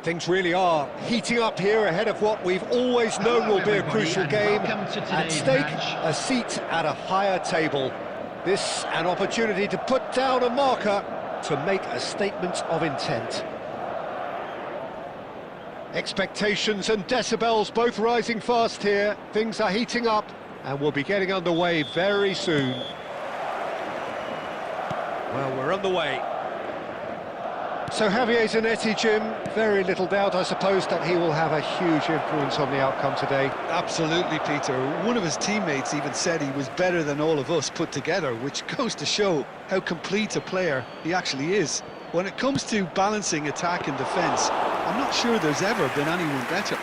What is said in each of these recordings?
Things really are heating up here ahead of what we've always known will be a crucial game. At stake, a seat at a higher table. This an opportunity to put down a marker, to make a statement of intent. Expectations and decibels both rising fast here. Things are heating up and we'll be getting underway very soon. Well, we're underway. So Javier Zanetti, Jim, very little doubt, I suppose, that he will have a huge influence on the outcome today. Absolutely, Peter. One of his teammates even said he was better than all of us put together, which goes to show how complete a player he actually is. When it comes to balancing attack and defence, I'm not sure there's ever been anyone better.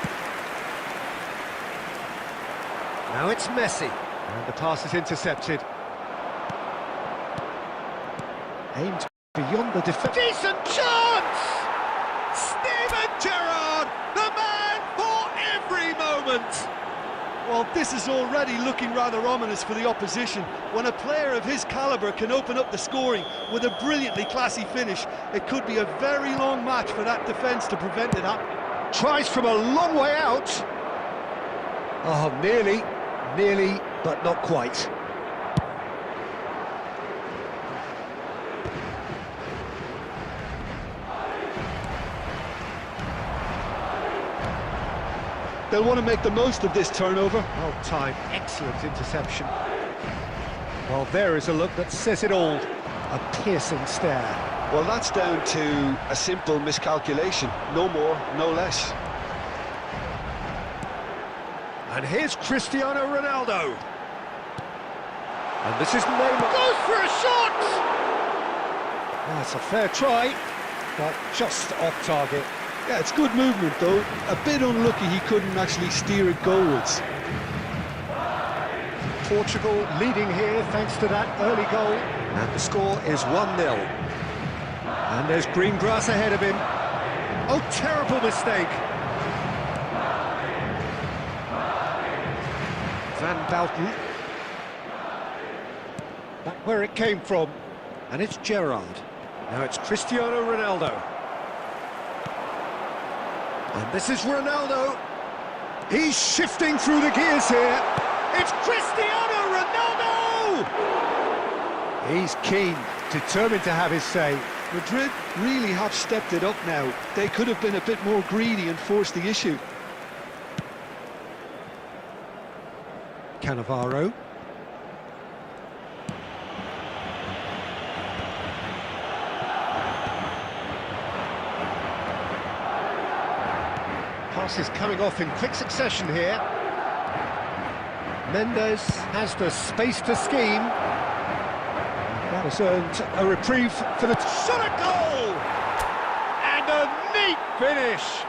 Now it's Messi, and the pass is intercepted. Aimed beyond the defence. Decent chance! Steven Gerrard, the man for every moment! Well, this is already looking rather ominous for the opposition. When a player of his calibre can open up the scoring with a brilliantly classy finish, it could be a very long match for that defence to prevent it happening. Tries from a long way out. Oh, nearly, but not quite. They'll want to make the most of this turnover. Well timed, excellent interception. Well, there is a look that says it all. A piercing stare. Well, that's down to a simple miscalculation. No more, no less. And here's Cristiano Ronaldo. And this is Neymar. Goes for a shot! That's a fair try, but just off target. Yeah, it's good movement though. A bit unlucky he couldn't actually steer it goalwards. Portugal leading here thanks to that early goal. And the score is 1-0. And there's green grass ahead of him. Oh, terrible mistake. Van Bouten. Back where it came from. And it's Gerrard. Now it's Cristiano Ronaldo. And this is Ronaldo. He's shifting through the gears here. It's Cristiano Ronaldo! He's keen, determined to have his say. Madrid really have stepped it up now. They could have been a bit more greedy and forced the issue. Cannavaro. Passes coming off in quick succession here. Mendes has the space to scheme. That has earned a reprieve for the shot at goal! And a neat finish!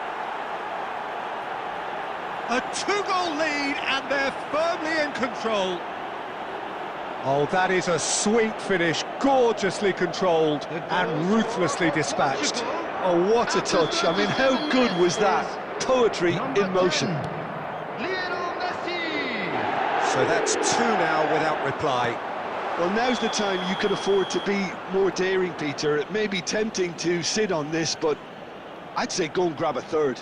A two-goal lead and they're firmly in control. Oh, that is a sweet finish, gorgeously controlled and ruthlessly dispatched. Oh, what a touch. I mean, how good was that? Poetry in motion. So that's two now without reply. Well, now's the time you can afford to be more daring, Peter. It may be tempting to sit on this, but I'd say go and grab a third.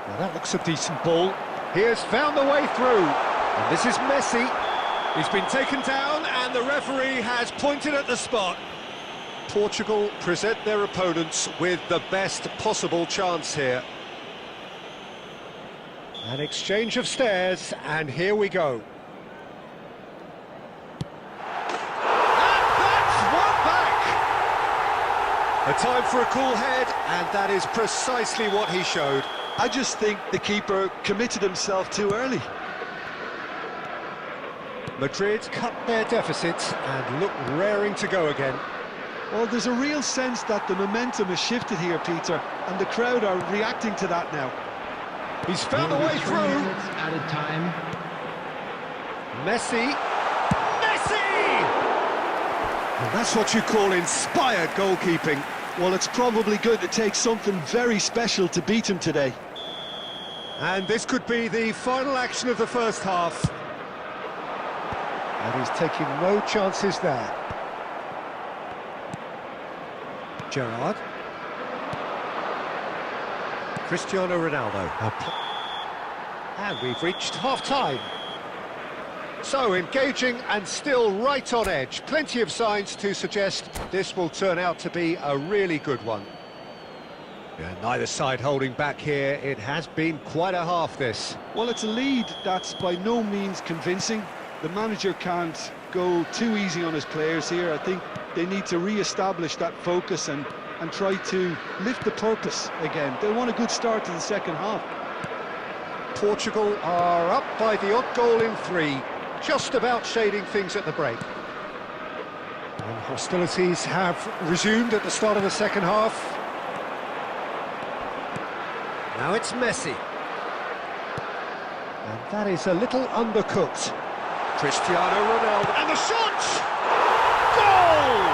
Well, that looks a decent ball. He has found the way through. And this is Messi. He's been taken down and the referee has pointed at the spot. Portugal present their opponents with the best possible chance here. An exchange of stares, and here we go. And that's one back! A time for a cool head, and that is precisely what he showed. I just think the keeper committed himself too early. Madrid cut their deficits and look raring to go again. Well, there's a real sense that the momentum has shifted here, Peter, and the crowd are reacting to that now. He's found a way through. Added time. Messi. And that's what you call inspired goalkeeping. Well, it's probably going to take something very special to beat him today. And this could be the final action of the first half. And he's taking no chances there. Gerrard. Cristiano Ronaldo. And we've reached half-time. So, engaging and still right on edge. Plenty of signs to suggest this will turn out to be a really good one. Yeah, neither side holding back here. It has been quite a half, this. Well, it's a lead that's by no means convincing. The manager can't go too easy on his players here. I think they need to re-establish that focus and try to lift the purpose again. They want a good start to the second half. Portugal are up by the odd goal in 3, just about shading things at the break. And hostilities have resumed at the start of the second half. Now it's Messi. And that is a little undercooked. Cristiano Ronaldo, and the shot! Goal!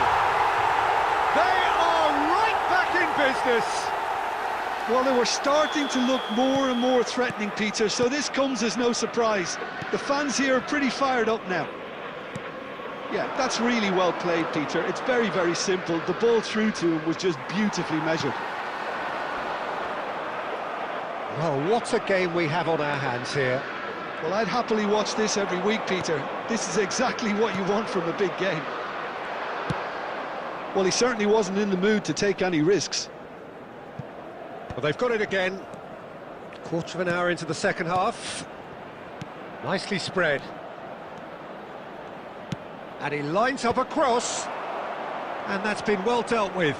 They are right back in business. Well, they were starting to look more and more threatening, Peter, so this comes as no surprise. The fans here are pretty fired up now. Yeah, that's really well played, Peter. It's very, very simple. The ball through to him was just beautifully measured. Well, what a game we have on our hands here. Well, I'd happily watch this every week, Peter. This is exactly what you want from a big game. Well, he certainly wasn't in the mood to take any risks. Well, they've got it again. Quarter of an hour into the second half. Nicely spread. And he lines up a cross. And that's been well dealt with.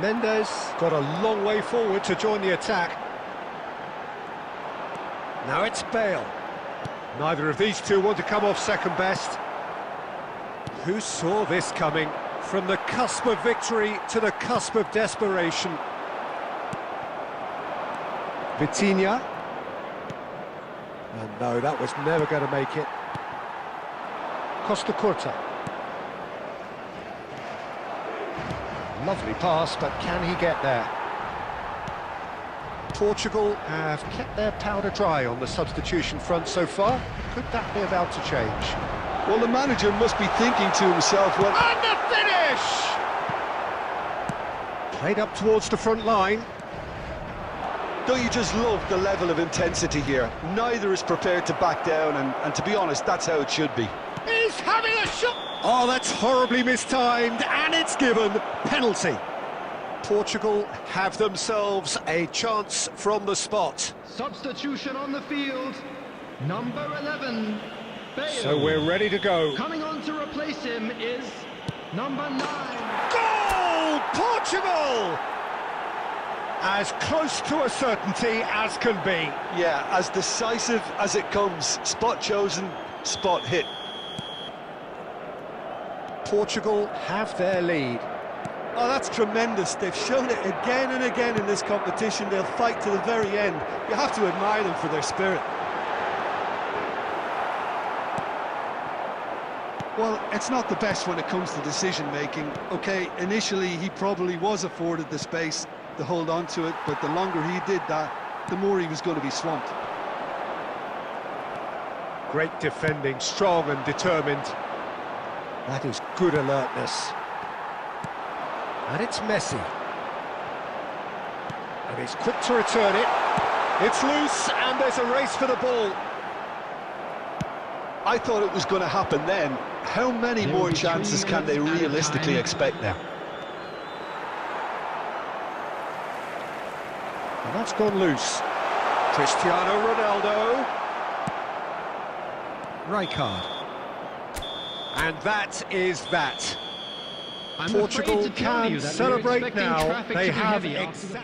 Mendes got a long way forward to join the attack. Now it's Bale. Neither of these two want to come off second best. Who saw this coming? From the cusp of victory to the cusp of desperation. Vitinha. And no, that was never going to make it. Costa Curta. Lovely pass, but can he get there? Portugal have kept their powder dry on the substitution front so far. Could that be about to change? Well, the manager must be thinking to himself, well... And the finish! Played up towards the front line. Don't you just love the level of intensity here? Neither is prepared to back down, and to be honest, that's how it should be. He's having a shot! Oh, that's horribly mistimed, and it's given. Penalty. Portugal have themselves a chance from the spot. Substitution on the field, number 11, Bale. So we're ready to go. Coming on to replace him is number 9. Goal! Portugal! As close to a certainty as can be. Yeah, as decisive as it comes. Spot chosen, spot hit. Portugal have their lead. Oh, that's tremendous. They've shown it again and again in this competition. They'll fight to the very end. You have to admire them for their spirit. Well, it's not the best when it comes to decision-making. OK, initially he probably was afforded the space to hold on to it, but the longer he did that, the more he was going to be swamped. Great defending, strong and determined. That is good alertness. And it's Messi. And he's quick to return it. It's loose, and there's a race for the ball. I thought it was going to happen then. How many more chances can they realistically expect now? And that's gone loose. Cristiano Ronaldo. Rijkaard. And that is that. Portugal can celebrate now. They have exactly...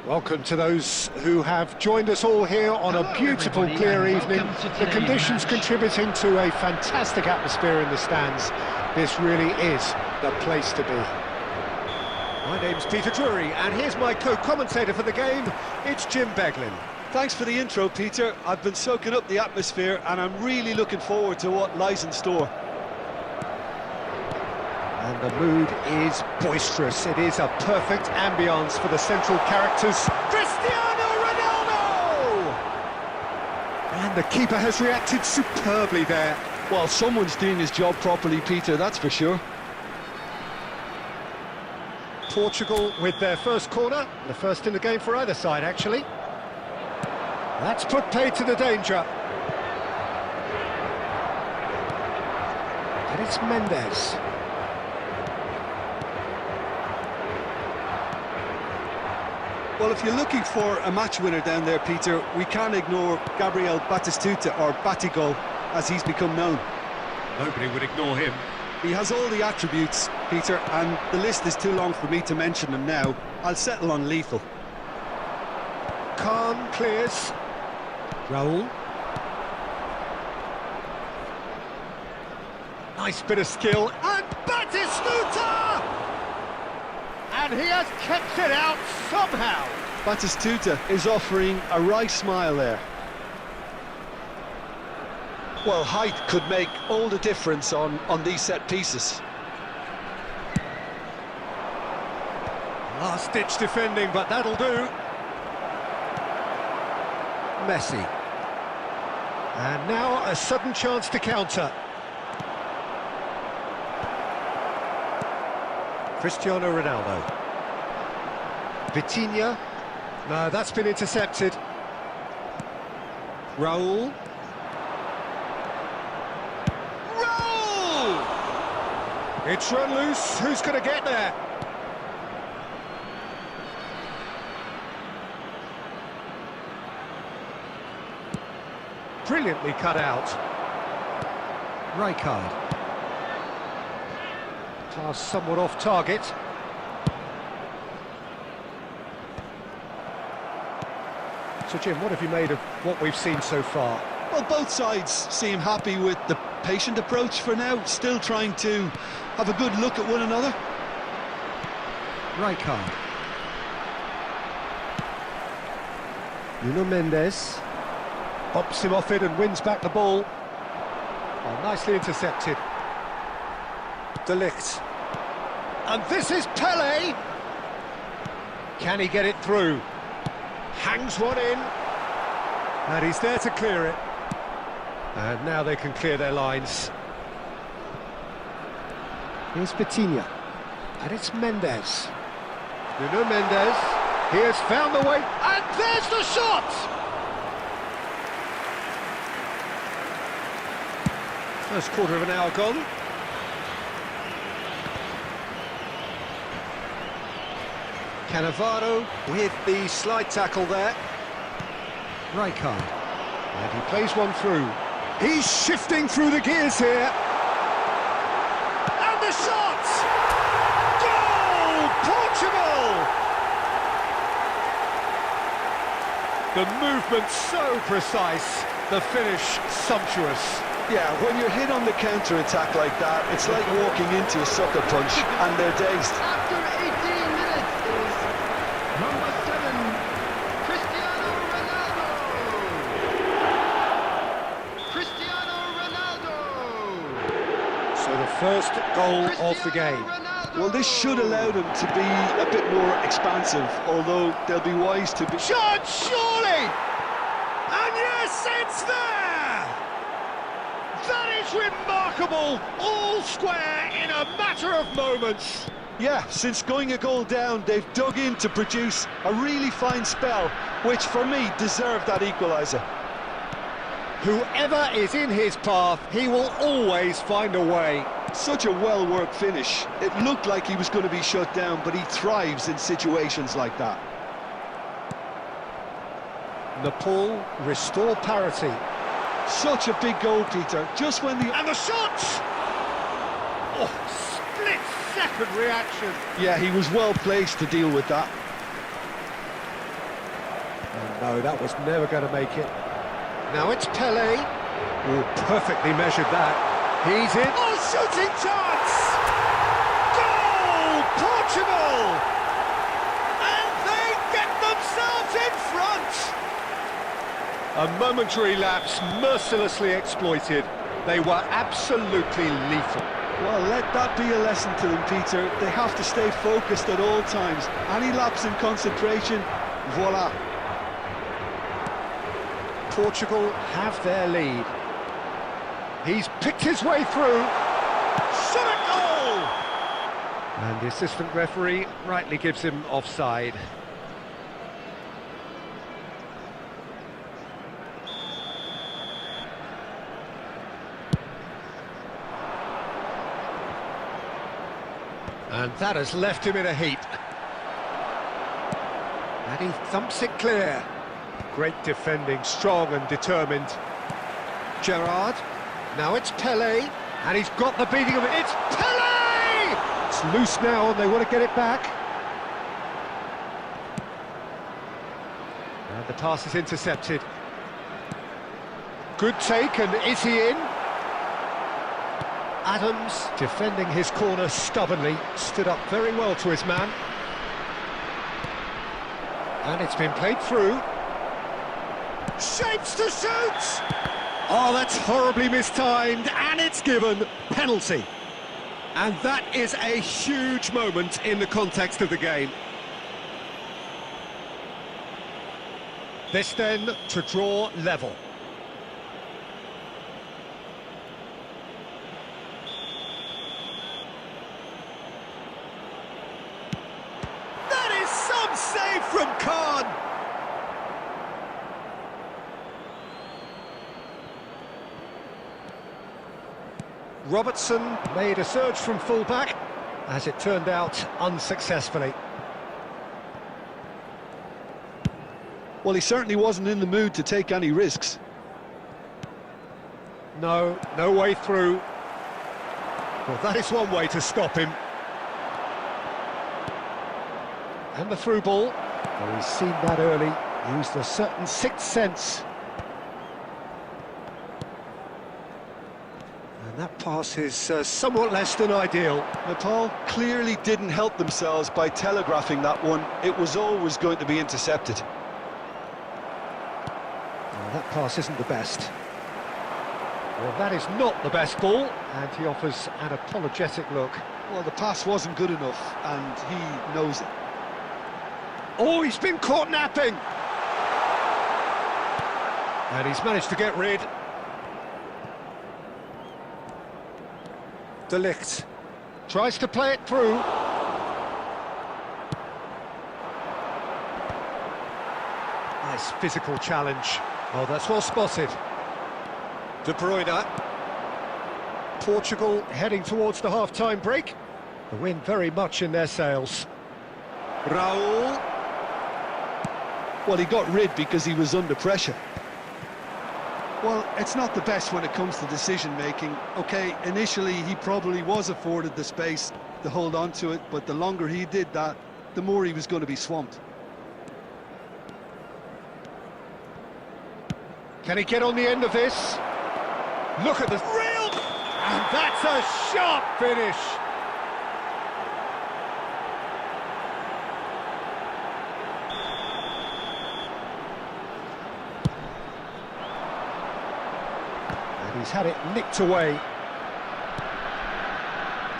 Welcome to those who have joined us all here on a beautiful, clear evening. The conditions contributing to a fantastic atmosphere in the stands. This really is the place to be. My name's Peter Drury, and here's my co-commentator for the game. It's Jim Beglin. Thanks for the intro, Peter. I've been soaking up the atmosphere, and I'm really looking forward to what lies in store. And the mood is boisterous. It is a perfect ambience for the central characters. Cristiano Ronaldo! And the keeper has reacted superbly there. Well, someone's doing his job properly, Peter, that's for sure. Portugal with their first corner. The first in the game for either side, actually. That's put paid to the danger. And it's Mendes. Well, if you're looking for a match winner down there, Peter, we can't ignore Gabriel Batistuta, or Batigol, as he's become known. Nobody would ignore him. He has all the attributes, Peter, and the list is too long for me to mention them now. I'll settle on lethal. Khan clears. Raul. Nice bit of skill, and Batistuta! And he has kept it out somehow. Batistuta is offering a wry smile there. Well, height could make all the difference on these set pieces. Last-ditch defending, but that'll do. Messi. And now a sudden chance to counter. Cristiano Ronaldo. Vitinha. No, that's been intercepted. Raul. Raul! It's run loose. Who's going to get there? Brilliantly cut out. Rijkaard. Pass somewhat off target. So Jim, what have you made of what we've seen so far? Well, both sides seem happy with the patient approach for now, still trying to have a good look at one another. Rijkaard. Nuno Mendes bops him off it and wins back the ball. Oh, nicely intercepted. De Ligt. And this is Pele. Can he get it through? Hangs one in. And he's there to clear it. And now they can clear their lines. Here's Vitinha. And it's Mendes. Nuno Mendes. He has found the way. And there's the shot! First quarter of an hour gone. Cannavaro with the slide tackle there. Rijkaard. And he plays one through. He's shifting through the gears here. And the shot! Goal! Portugal! The movement so precise, the finish sumptuous. Yeah, when you're hit on the counter-attack like that, it's like walking into a sucker punch and they're dazed. After 18 minutes is number 7, Cristiano Ronaldo. Cristiano Ronaldo. So the first goal of the game. Well, this should allow them to be a bit more expansive, although they'll be wise to be... Shot, surely! And yes, it's there! That is remarkable! All square in a matter of moments. Yeah, since going a goal down, they've dug in to produce a really fine spell, which for me deserved that equaliser. Whoever is in his path, he will always find a way. Such a well-worked finish. It looked like he was going to be shut down, but he thrives in situations like that. Nepal restore parity. Such a big goal, Peter, just when the... And the shot! Oh, split-second reaction. Yeah, he was well placed to deal with that. Oh, no, that was never going to make it. Now it's Pele. Oh, perfectly measured that. He's in. Oh, shooting chance! Goal! Portugal! And they get themselves in front! A momentary lapse mercilessly exploited. They were absolutely lethal. Well, let that be a lesson to them, Peter. They have to stay focused at all times. Any lapse in concentration, voila. Portugal have their lead. He's picked his way through. Shot at goal! And the assistant referee rightly gives him offside. And that has left him in a heap. And he thumps it clear. Great defending, strong and determined. Gerrard. Now it's Pele, and he's got the beating of it. It's Pele! It's loose now, and they want to get it back. And the pass is intercepted. Good take, and is he in? Adams, defending his corner stubbornly, stood up very well to his man. And it's been played through. Shapes to shoot! Oh, that's horribly mistimed, and it's given penalty. And that is a huge moment in the context of the game. This then to draw level. That is some save from Khan. Robertson made a surge from full-back, as it turned out, unsuccessfully. Well, he certainly wasn't in the mood to take any risks. No way through. Well, that is one way to stop him. And the through ball. Oh, he's seen that early. Used a certain sixth sense. And that pass is somewhat less than ideal. Nepal clearly didn't help themselves by telegraphing that one. It was always going to be intercepted. Well, that pass isn't the best. Well, that is not the best ball, and he offers an apologetic look. Well, the pass wasn't good enough, and he knows it. Oh, he's been caught napping! And he's managed to get rid. De Ligt tries to play it through. Nice physical challenge. Oh, that's well spotted. De Bruyne. Portugal heading towards the half-time break. The wind very much in their sails. Raul. Well, he got rid because he was under pressure. Well, it's not the best when it comes to decision-making. Okay, initially he probably was afforded the space to hold on to it, but the longer he did that, the more he was going to be swamped. Can he get on the end of this? Look at the real... And that's a sharp finish! And he's had it nicked away.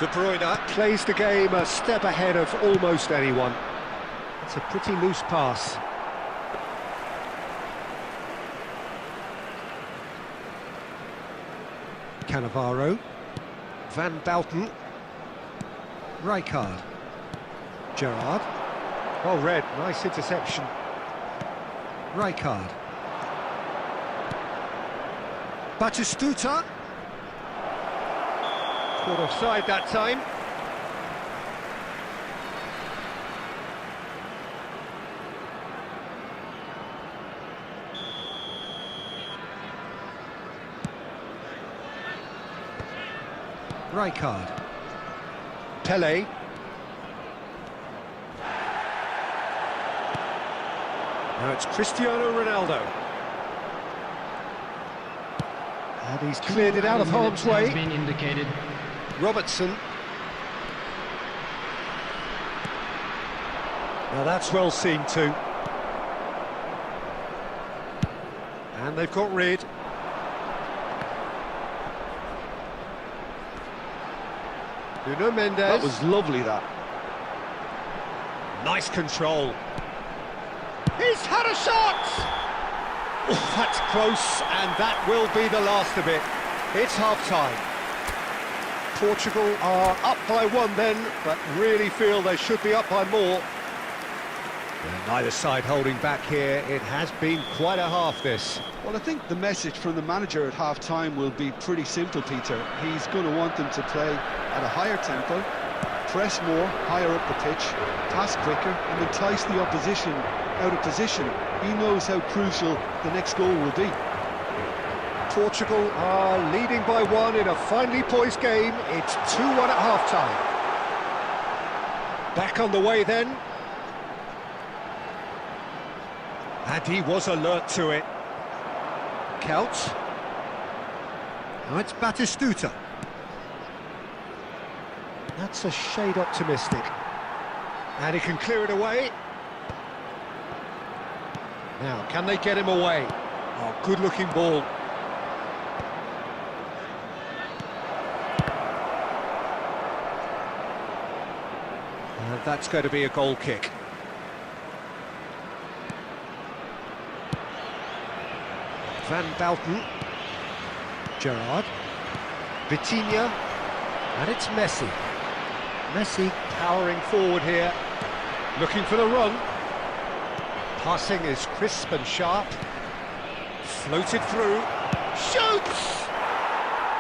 De Bruyne plays the game a step ahead of almost anyone. It's a pretty loose pass. Cannavaro, Van Bouten, Rijkaard, Gerrard, well read, nice interception, Rijkaard, Batistuta, caught offside that time. Rijkaard, Pele, now it's Cristiano Ronaldo, and he's cleared it out of harm's way. Been indicated. Robertson, now that's well seen too, and they've got rid. Nuno Mendes. That was lovely, that. Nice control. He's had a shot! Oh, that's close, and that will be the last of it. It's half-time. Portugal are up by one then, but really feel they should be up by more. And neither side holding back here. It has been quite a half, this. Well, I think the message from the manager at half-time will be pretty simple, Peter. He's going to want them to play at a higher tempo, press more, higher up the pitch, pass quicker, and entice the opposition out of position. He knows how crucial the next goal will be. Portugal are leading by one in a finely poised game. It's 2-1 at half-time. Back on the way then. And he was alert to it. Counts. Now it's Batistuta. That's a shade optimistic. And he can clear it away. Now, can they get him away? Oh, good-looking ball. And that's going to be a goal kick. Van Bouten, Gerrard, Vitinha, and it's Messi. Messi powering forward here, looking for the run. Passing is crisp and sharp. Floated through, shoots!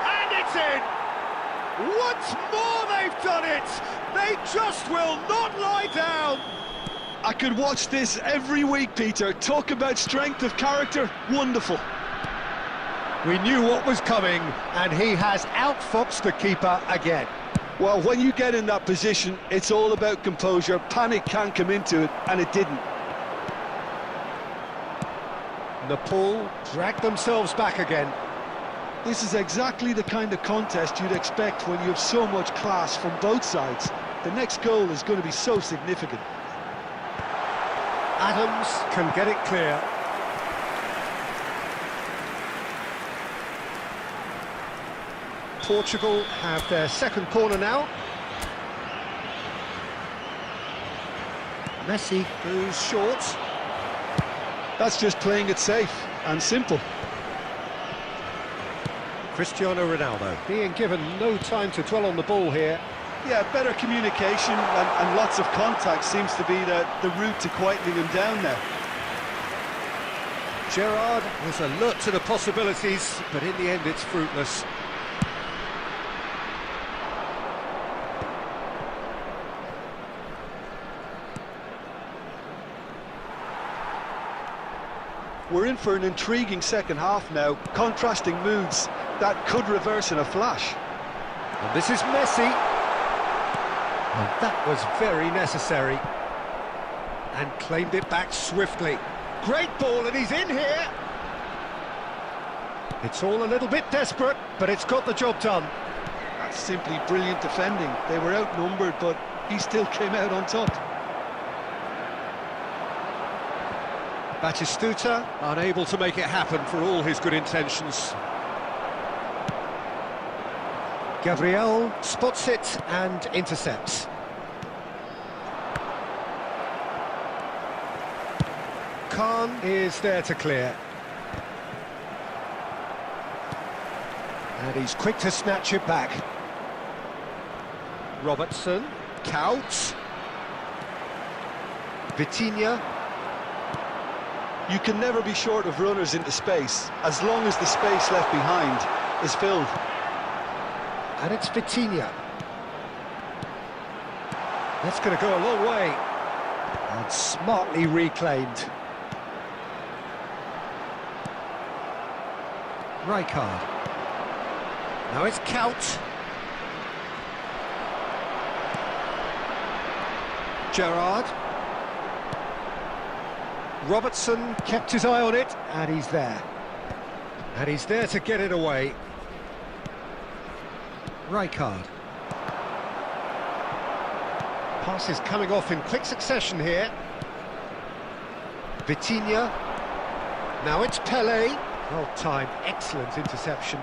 And it's in! Once more they've done it! They just will not lie down! I could watch this every week, Peter. Talk about strength of character. Wonderful. We knew what was coming, and he has outfoxed the keeper again. Well, when you get in that position, it's all about composure. Panic can't come into it, and it didn't. Nepal dragged themselves back again. This is exactly the kind of contest you'd expect when you have so much class from both sides. The next goal is going to be so significant. Adams can get it clear. Portugal have their second corner now. Messi goes short. That's just playing it safe and simple. Cristiano Ronaldo being given no time to dwell on the ball here. Yeah, better communication and lots of contact seems to be the route to quietening him down there. Gerrard was alert to the possibilities, but in the end it's fruitless. We're in for an intriguing second half now, contrasting moods that could reverse in a flash. And this is Messi. And that was very necessary. And claimed it back swiftly. Great ball, and he's in here. It's all a little bit desperate, but it's got the job done. That's simply brilliant defending. They were outnumbered, but he still came out on top. Batistuta unable to make it happen for all his good intentions. Gabriel spots it and intercepts. Khan is there to clear. And he's quick to snatch it back. Robertson, Couch. Vitinha. You can never be short of runners into space, as long as the space left behind is filled. And it's Vitinha. That's going to go a long way. And smartly reclaimed. Rijkaard. Now it's Couch. Gerrard. Robertson kept his eye on it, and he's there. And he's there to get it away. Rijkaard. Passes coming off in quick succession here. Vitinha. Now it's Pelé. Well timed, excellent interception.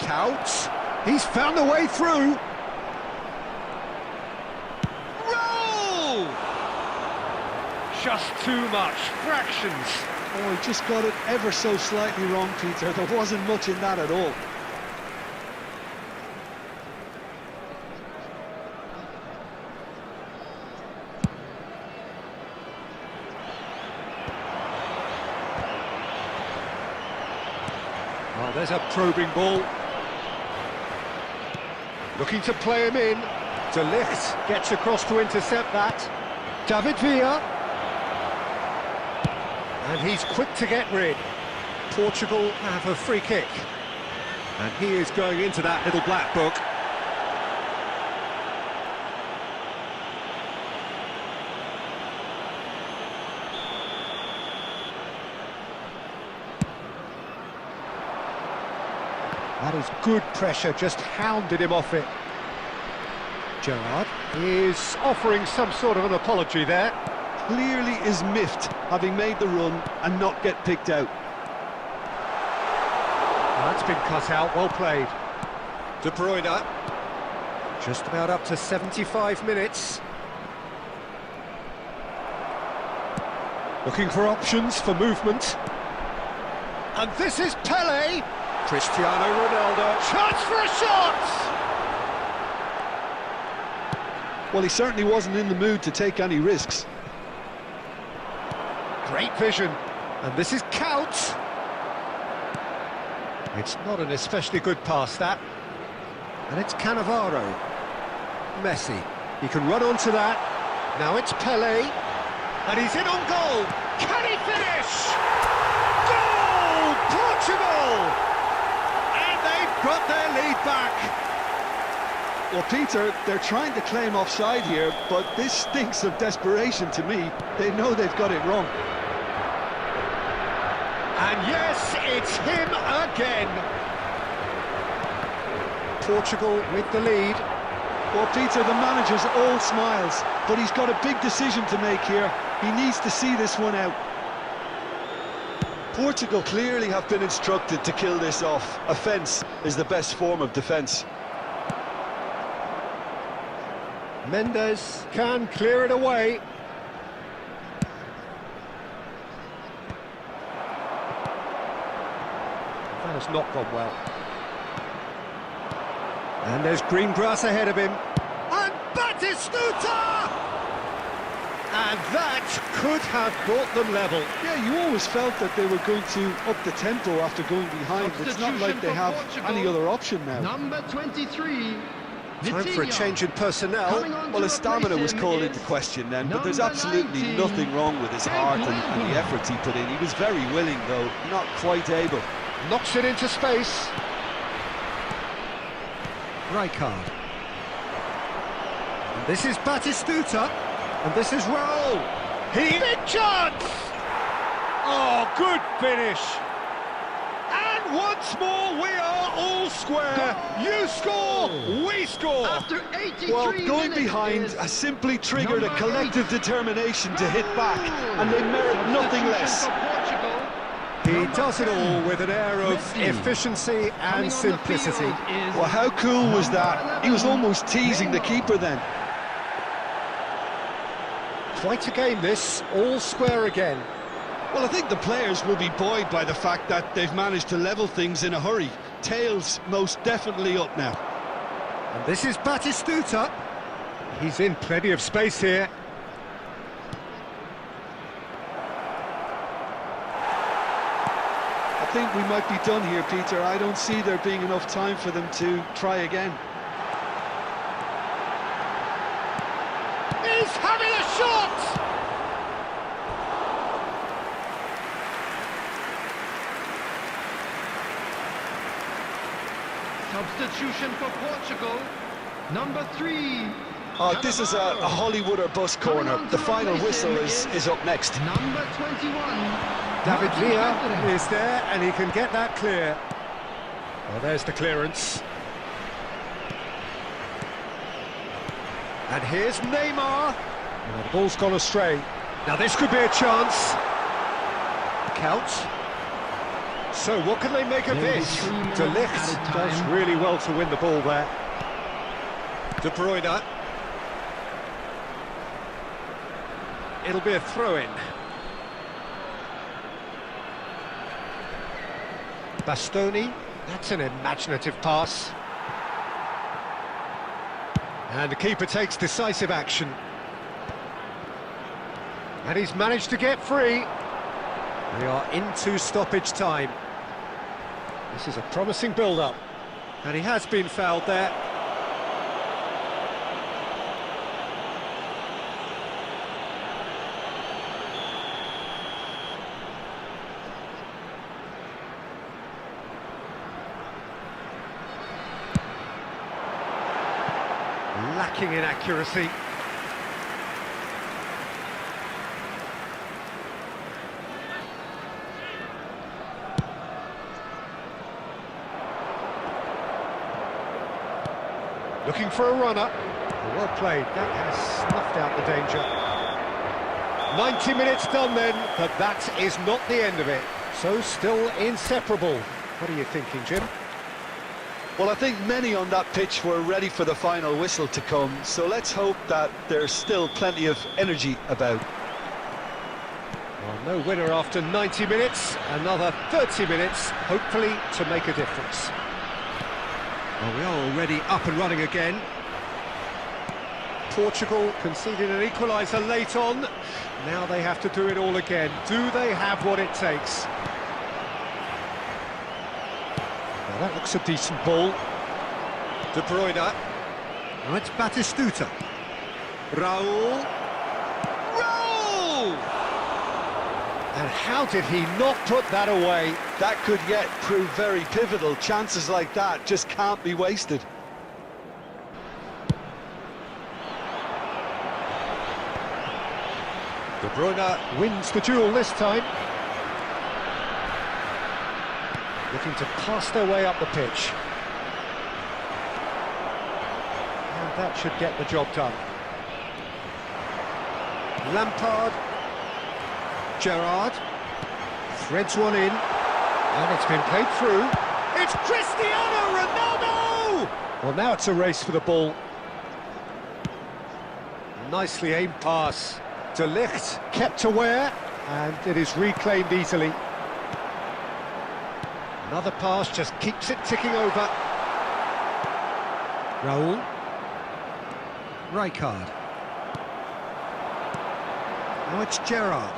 Couch. He's found a way through. Roll! Just too much, fractions. Oh, he just got it ever so slightly wrong, Peter. There wasn't much in that at all. Oh, there's a probing ball. Looking to play him in. De Ligt gets across to intercept that. David Villa. And he's quick to get rid. Portugal have a free kick. And he is going into that little black book. That is good pressure, just hounded him off it. Gerrard is offering some sort of an apology there. Clearly is miffed, having made the run and not get picked out. That's been cut out, well played. De Bruyne, just about up to 75 minutes. Looking for options for movement. And this is Pelé. Cristiano Ronaldo, chance for a shot! Well, he certainly wasn't in the mood to take any risks. Great vision. And this is Couch. It's not an especially good pass, that. And it's Cannavaro. Messi. He can run onto that. Now it's Pelé. And he's in on goal. Can he finish? Goal! Portugal! And they've got their lead back. Well, Peter, they're trying to claim offside here, but this stinks of desperation to me. They know they've got it wrong. And yes, it's him again. Portugal with the lead. Well, Peter, the manager's all smiles, but he's got a big decision to make here. He needs to see this one out. Portugal clearly have been instructed to kill this off. Offence is the best form of defence. Mendes can clear it away. That has not gone well. And there's green grass ahead of him. And Batistuta! And that could have brought them level. Yeah, you always felt that they were going to up the tempo after going behind. It's not like they have any other option now. Number 23. Time for a change in personnel. Well, his stamina was called into question then, but there's absolutely nothing wrong with his heart and the efforts he put in. He was very willing, though, not quite able. Knocks it into space. Rijkaard. And this is Batistuta. And this is Raul. Big chance! Oh, good finish. And once more, we are all square. You score, we score. After 83 Well, going minutes behind is has simply triggered a number collective 8. determination to hit back, and they merit nothing less. He does it all with an air of efficiency and simplicity. Well, how cool was that? He was almost teasing the keeper then. Quite a game this, all square again. Well, I think the players will be buoyed by the fact that they've managed to level things in a hurry. Tails most definitely up now. And this is Batistuta. He's in plenty of space here. I think we might be done here, Peter. I don't see there being enough time for them to try again. He's having a shot! Substitution for Portugal. Number 3. Oh, this is a Hollywood or bus corner. The final whistle is up next. Number 21. David Villa is there, and he can get that clear. Well, there's the clearance. And here's Neymar. And the ball's gone astray. Now this could be a chance. Count. So what can they make of this? De Ligt does really well to win the ball there. De Bruyne. It'll be a throw-in. Bastoni, that's an imaginative pass. And the keeper takes decisive action. And he's managed to get free. We are into stoppage time. This is a promising build-up. And he has been fouled there. Lacking in accuracy. Looking for a runner. Well played. That has snuffed out the danger. 90 minutes done then, but that is not the end of it. So still inseparable. What are you thinking, Jim? Well, I think many on that pitch were ready for the final whistle to come, so let's hope that there's still plenty of energy about. Well, no winner after 90 minutes, another 30 minutes, hopefully to make a difference. Well, we are already up and running again. Portugal conceded an equaliser late on. Now they have to do it all again. Do they have what it takes? Well, that looks a decent ball. De Bruyne. Now it's Batistuta. Raul. Raul! And how did he not put that away? That could yet prove very pivotal. Chances like that just can't be wasted. De Bruyne wins the duel this time. Looking to pass their way up the pitch. And that should get the job done. Lampard. Gerrard. Threads one in. And it's been played through. It's Cristiano Ronaldo! Well, now it's a race for the ball. Nicely aimed pass. De Ligt kept aware, and it is reclaimed easily. Another pass just keeps it ticking over. Raul. Rijkaard. Now it's Gerrard.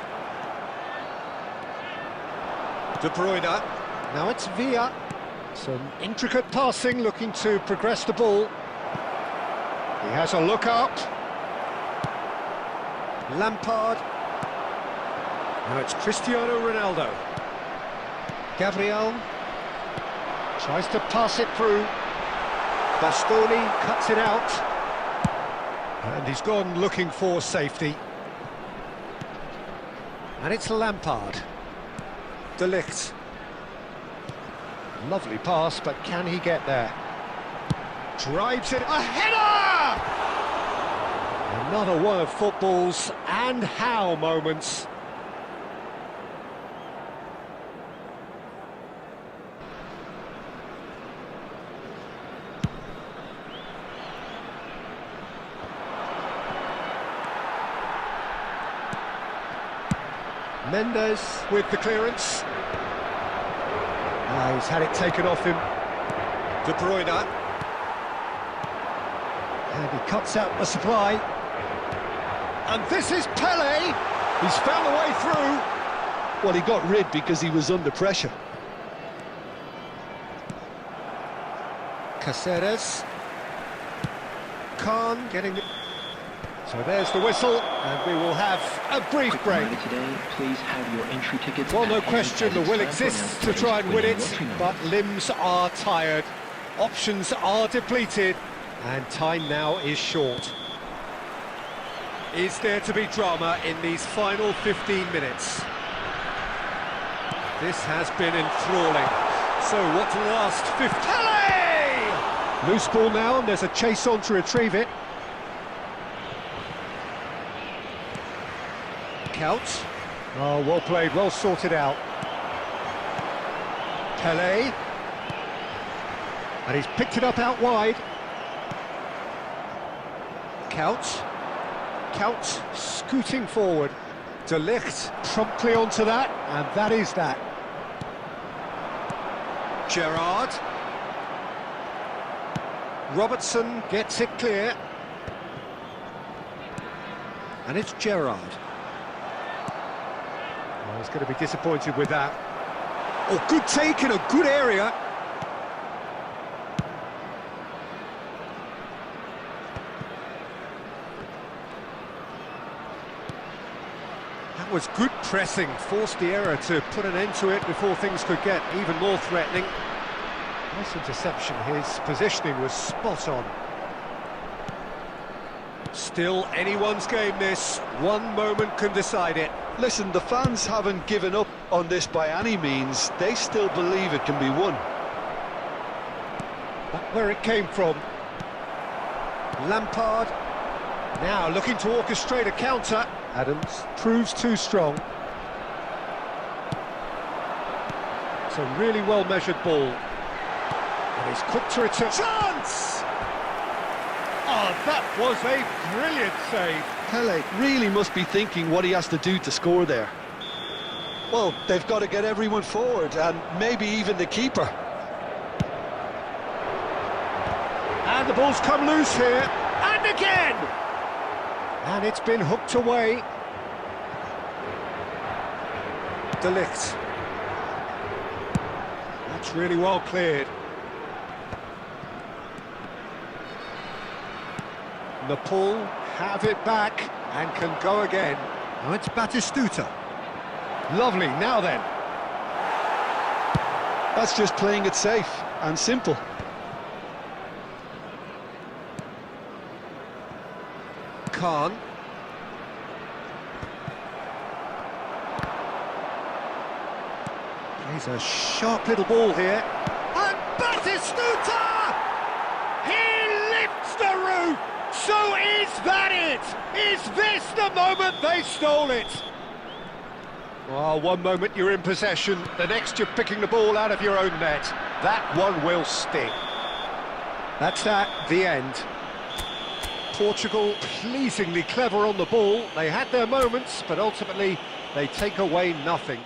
De Bruyne. Now it's Villa. Some intricate passing, looking to progress the ball. He has a look up. Lampard. Now it's Cristiano Ronaldo. Gabriel tries to pass it through. Bastoni cuts it out. And he's gone looking for safety. And it's Lampard. De Ligt. Lovely pass, but can he get there? Drives it. A header! Another one of football's and how moments. Mendes with the clearance. He's had it taken off him. De Bruyne. And he cuts out the supply. And this is Pele. He's found the way through. Well, he got rid because he was under pressure. Caceres. Khan getting it. So there's the whistle, and we will have a brief break. Today, please have your entry tickets. Well, no question, the will exists to try and win it, but limbs are tired, options are depleted, and time now is short. Is there to be drama in these final 15 minutes? This has been enthralling. So what's the last 15? Pele! Loose ball now, and there's a chase on to retrieve it. Couch. Oh, well played, well sorted out. Pele. And he's picked it up out wide. Couch. Couch scooting forward. De Ligt promptly onto that, and that is that. Gerrard. Robertson gets it clear. And it's Gerrard. Well, he's going to be disappointed with that. Oh, good take in a good area. That was good pressing, forced the error to put an end to it before things could get even more threatening. Nice interception, his positioning was spot on. Still anyone's game this, one moment can decide it. Listen, the fans haven't given up on this by any means. They still believe it can be won. But where it came from. Lampard, now looking to orchestrate a counter. Adams proves too strong. It's a really well-measured ball. And he's quick to return. Chance! Oh, that was a brilliant save. Pele really must be thinking what he has to do to score there. Well, they've got to get everyone forward, and maybe even the keeper. And the ball's come loose here, and again! And it's been hooked away. De Ligt. That's really well cleared. Nepal have it back and can go again. Now it's Batistuta. Lovely, now then. That's just playing it safe and simple. Khan. Plays a sharp little ball here. And Batistuta! He lifts the roof! So is that it? Is this the moment they stole it? Well, one moment you're in possession, the next you're picking the ball out of your own net. That one will sting. That's the end. Portugal pleasingly clever on the ball. They had their moments, but ultimately they take away nothing.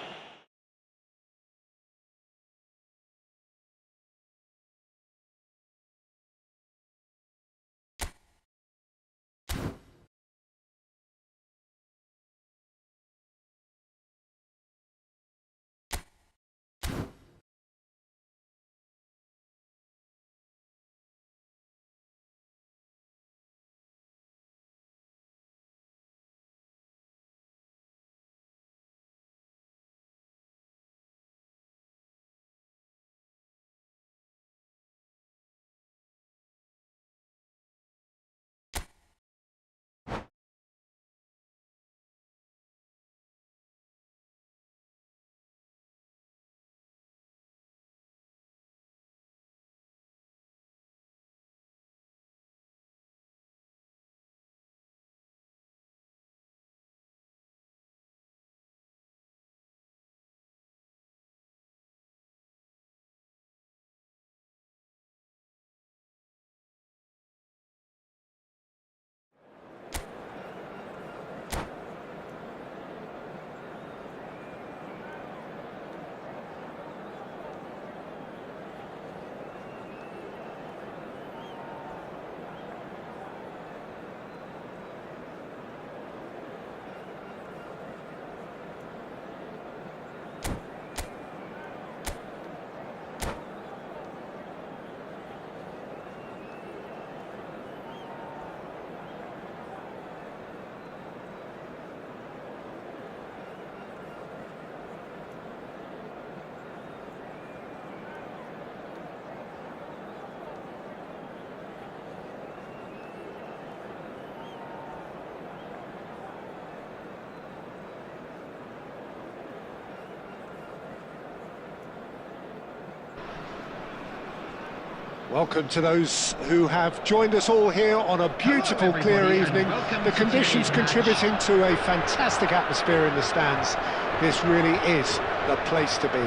Welcome to those who have joined us all here on a beautiful, clear evening. The conditions contributing to a fantastic atmosphere in the stands. This really is the place to be.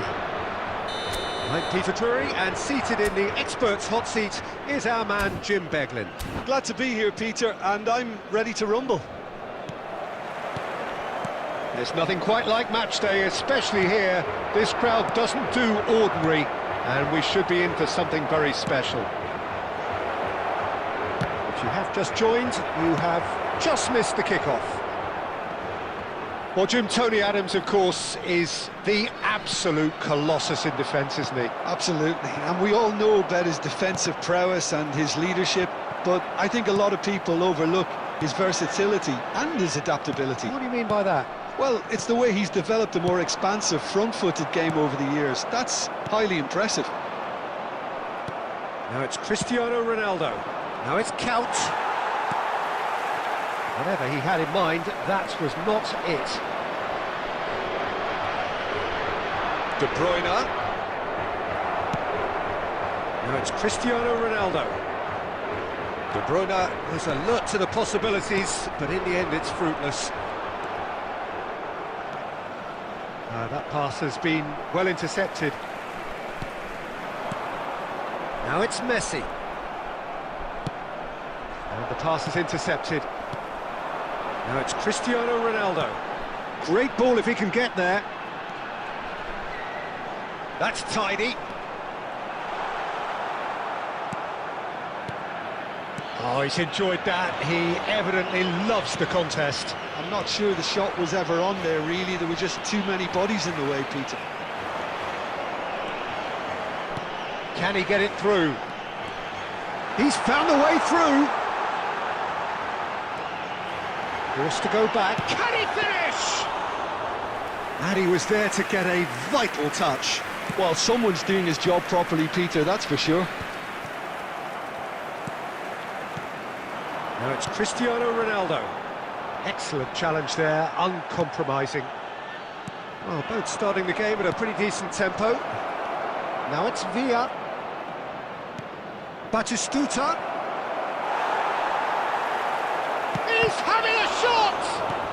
I'm Peter Drury, and seated in the experts' hot seat is our man Jim Beglin. Glad to be here, Peter, and I'm ready to rumble. There's nothing quite like match day, especially here. This crowd doesn't do ordinary, and we should be in for something very special. If you have just joined, you have just missed the kickoff. Well, Jim, Tony Adams, of course, is the absolute colossus in defence, isn't he? Absolutely, and we all know about his defensive prowess and his leadership, but I think a lot of people overlook his versatility and his adaptability. What do you mean by that? Well, it's the way he's developed a more expansive front-footed game over the years. That's highly impressive. Now it's Cristiano Ronaldo. Now it's Count. Whatever he had in mind, that was not it. De Bruyne. Now it's Cristiano Ronaldo. De Bruyne is alert to the possibilities, but in the end it's fruitless. That pass has been well intercepted. Now it's Messi. And the pass is intercepted. Now it's Cristiano Ronaldo. Great ball if he can get there. That's tidy. Oh, he's enjoyed that. He evidently loves the contest. I'm not sure the shot was ever on there, really. There were just too many bodies in the way, Peter. Can he get it through? He's found the way through. Forced to go back. Can he finish? And he was there to get a vital touch. Well, someone's doing his job properly, Peter, that's for sure. Now it's Cristiano Ronaldo. Excellent challenge there, uncompromising. Well, both starting the game at a pretty decent tempo. Now it's Villa. Batistuta. He's having a shot!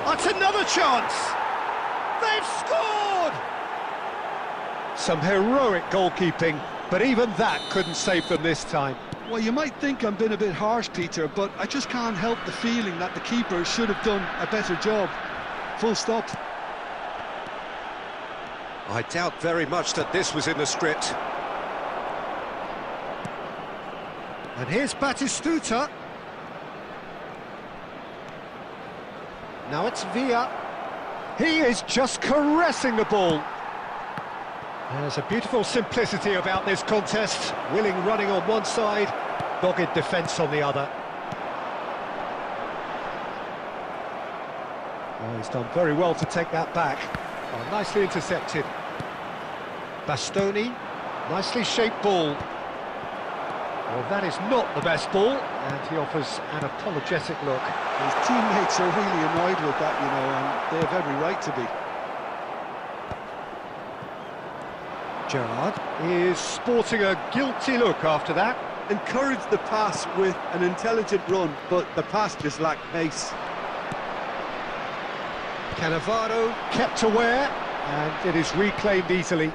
That's another chance! They've scored! Some heroic goalkeeping, but even that couldn't save them this time. Well, you might think I'm being a bit harsh, Peter, but I just can't help the feeling that the keeper should have done a better job. Full stop. I doubt very much that this was in the script. And here's Batistuta. Now it's Villa. He is just caressing the ball. There's a beautiful simplicity about this contest. Willing running on one side, dogged defence on the other. Oh, he's done very well to take that back. Oh, nicely intercepted. Bastoni, nicely shaped ball. Well, that is not the best ball, and he offers an apologetic look. His teammates are really annoyed with that, you know, and they have every right to be. Gerrard is sporting a guilty look after that. Encouraged the pass with an intelligent run, but the pass just lacked pace. Cannavaro kept aware, and it is reclaimed easily.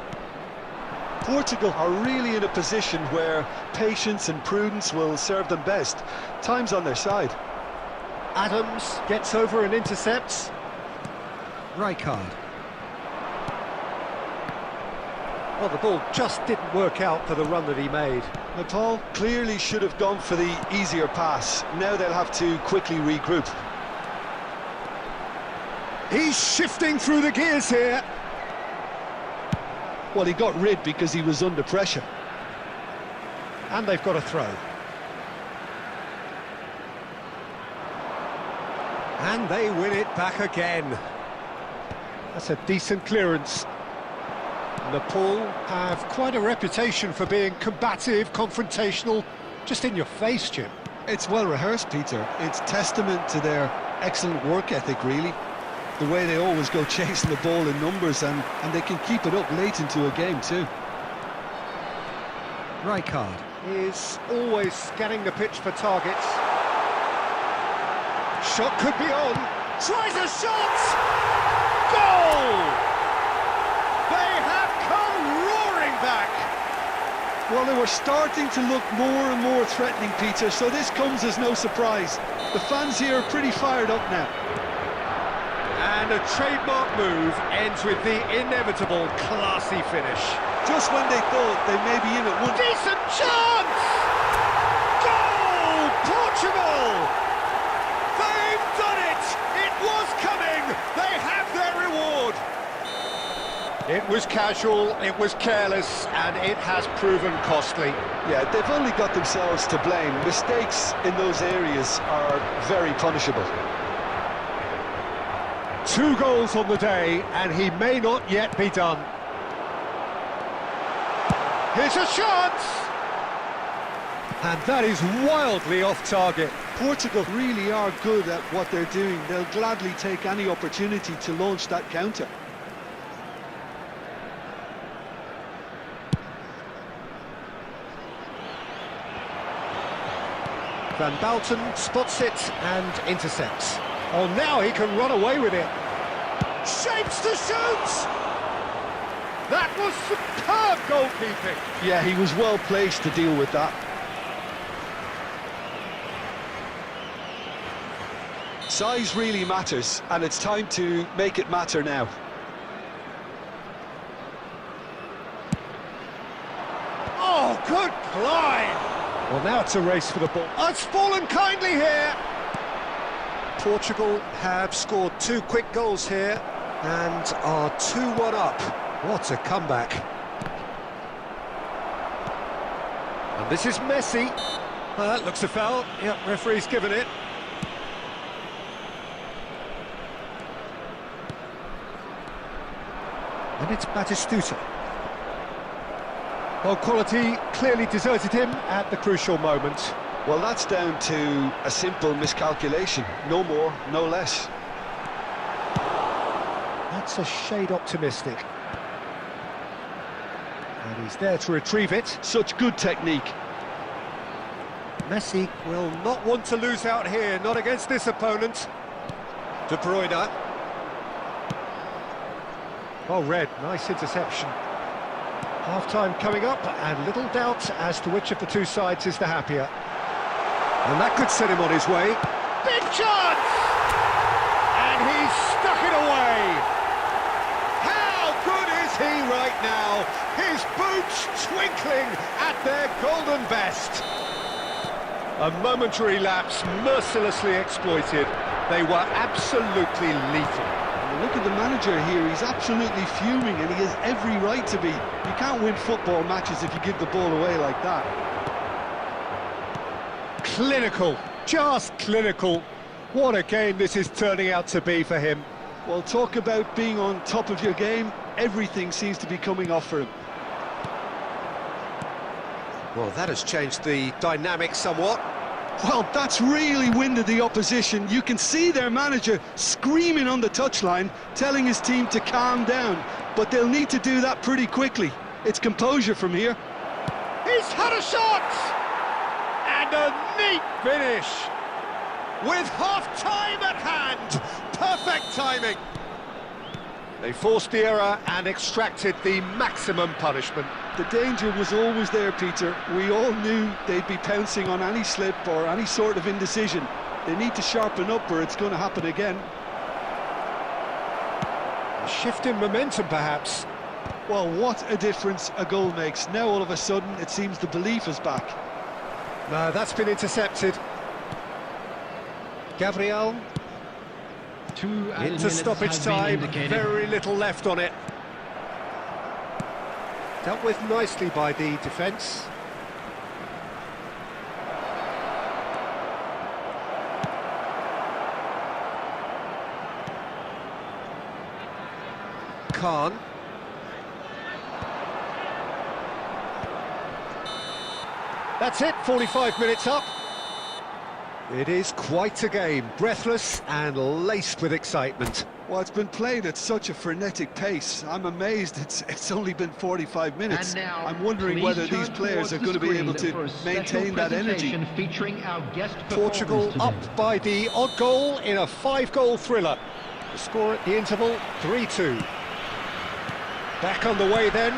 Portugal are really in a position where patience and prudence will serve them best. Time's on their side. Adams gets over and intercepts. Rijkaard. Well, the ball just didn't work out for the run that he made. Nepal clearly should have gone for the easier pass. Now they'll have to quickly regroup. He's shifting through the gears here. Well, he got rid because he was under pressure. And they've got a throw. And they win it back again. That's a decent clearance. Nepal have quite a reputation for being combative, confrontational, just in your face, Jim. It's well rehearsed, Peter. It's testament to their excellent work ethic, really. The way they always go chasing the ball in numbers, and they can keep it up late into a game too. Rijkaard is always scanning the pitch for targets. Shot could be on. Tries a shot! Goal! They have come roaring back! Well, they were starting to look more and more threatening, Peter, so this comes as no surprise. The fans here are pretty fired up now. And a trademark move ends with the inevitable classy finish. Just when they thought they may be in at one... Decent chance! Goal! Portugal! They've done it! It was coming! They have their reward! It was casual, it was careless, and it has proven costly. Yeah, they've only got themselves to blame. Mistakes in those areas are very punishable. 2 goals on the day, and he may not yet be done. Here's a chance! And that is wildly off target. Portugal really are good at what they're doing. They'll gladly take any opportunity to launch that counter. Van Bouten spots it and intercepts. Oh, now he can run away with it. Shapes to shoot! That was superb goalkeeping. Yeah, he was well placed to deal with that. Size really matters, and it's time to make it matter now. Oh, good climb! Well, now it's a race for the ball. Oh, it's fallen kindly here! Portugal have scored 2 quick goals here and are 2-1 up. What a comeback. And this is Messi. That looks a foul. Yep, referee's given it. And it's Batistuta. Well, quality clearly deserted him at the crucial moment. Well, that's down to a simple miscalculation. No more, no less. That's a shade optimistic. And he's there to retrieve it. Such good technique. Messi will not want to lose out here, not against this opponent. De Bruyne. Oh, Red, nice interception. Half-time coming up, and little doubt as to which of the two sides is the happier. And that could set him on his way. Big chance! And he's stuck it away! How good is he right now? His boots twinkling at their golden best. A momentary lapse mercilessly exploited. They were absolutely lethal. Look at the manager here, he's absolutely fuming and he has every right to be. You can't win football matches if you give the ball away like that. Clinical, just clinical. What a game this is turning out to be for him. Well, talk about being on top of your game, everything seems to be coming off for him. Well, that has changed the dynamic somewhat. Well, that's really winded the opposition. You can see their manager screaming on the touchline, telling his team to calm down. But they'll need to do that pretty quickly. It's composure from here. He's had a shot! And a neat finish! With half-time at hand! Perfect timing! They forced the error and extracted the maximum punishment. The danger was always there, Peter. We all knew they'd be pouncing on any slip or any sort of indecision. They need to sharpen up or it's going to happen again. A shift in momentum, perhaps. Well, what a difference a goal makes. Now, all of a sudden, it seems the belief is back. No, that's been intercepted. Gabriel. Into stoppage time, very little left on it. Dealt with nicely by the defence. Khan. That's it, 45 minutes up. It is quite a game, breathless and laced with excitement. Well, it's been played at such a frenetic pace. I'm amazed it's only been 45 minutes. Now, I'm wondering whether these players are going to be able to maintain that energy. Featuring our guest Portugal up by the odd goal in a 5-goal thriller. The score at the interval, 3-2. Back on the way then.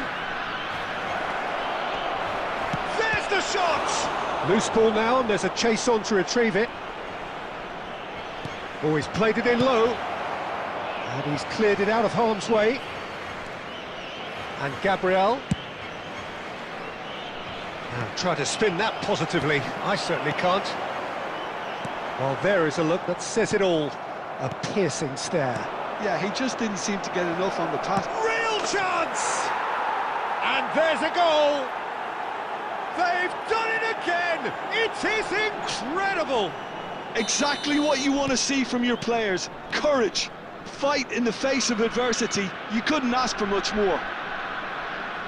There's the shot! Loose ball now, and there's a chase on to retrieve it. Oh, he's played it in low. And he's cleared it out of harm's way. And Gabriel. Now try to spin that positively. I certainly can't. Well, there is a look that says it all. A piercing stare. Yeah, he just didn't seem to get enough on the pass. Real chance! And there's a goal! They've done it again! It is incredible! Exactly what you want to see from your players. Courage. Fight in the face of adversity. You couldn't ask for much more.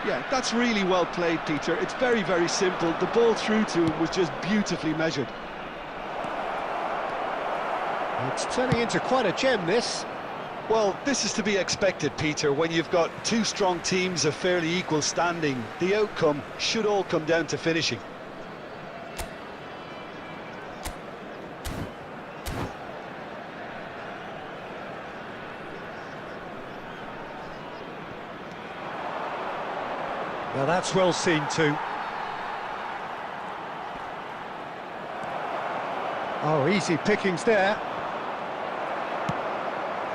Yeah, that's really well played, Peter. It's very, very simple. The ball through to him was just beautifully measured. It's turning into quite a gem, this. Well, this is to be expected, Peter. When you've got two strong teams of fairly equal standing, the outcome should all come down to finishing. Now that's well seen too. Oh, easy pickings there.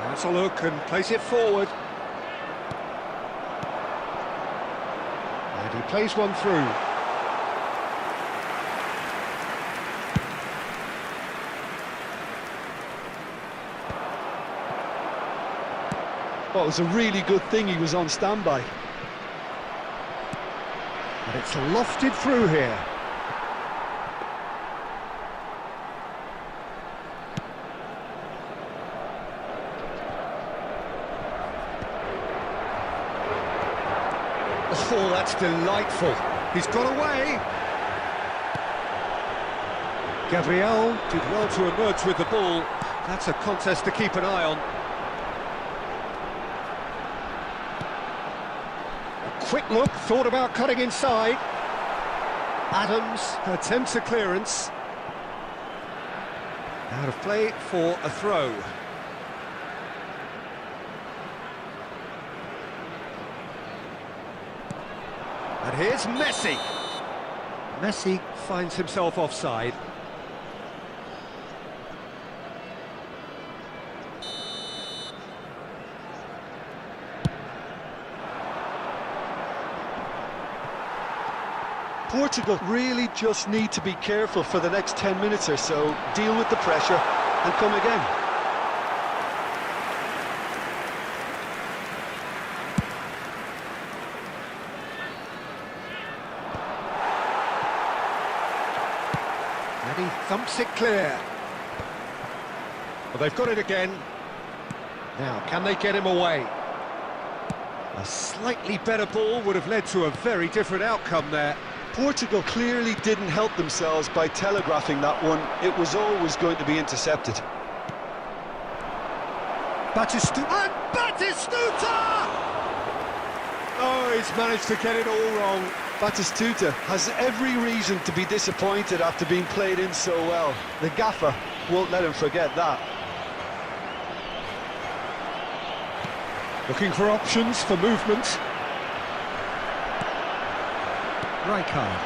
That's a look and plays it forward. And he plays one through. Well, it was a really good thing he was on standby. And it's lofted through here. Oh, that's delightful. He's got away. Gabriel did well to emerge with the ball. That's a contest to keep an eye on. quick look, thought about cutting inside. Adams attempts a clearance. Out of play for a throw. And here's Messi. Messi finds himself offside. Portugal really just need to be careful for the next 10 minutes or so, deal with the pressure and come again. And he thumps it clear. Well, they've got it again. Now, can they get him away? A slightly better ball would have led to a very different outcome there. Portugal clearly didn't help themselves by telegraphing that one. It was always going to be intercepted. Batistuta! Oh, he's managed to get it all wrong. Batistuta has every reason to be disappointed after being played in so well. The gaffer won't let him forget that. Looking for options for movement. Rijkaard.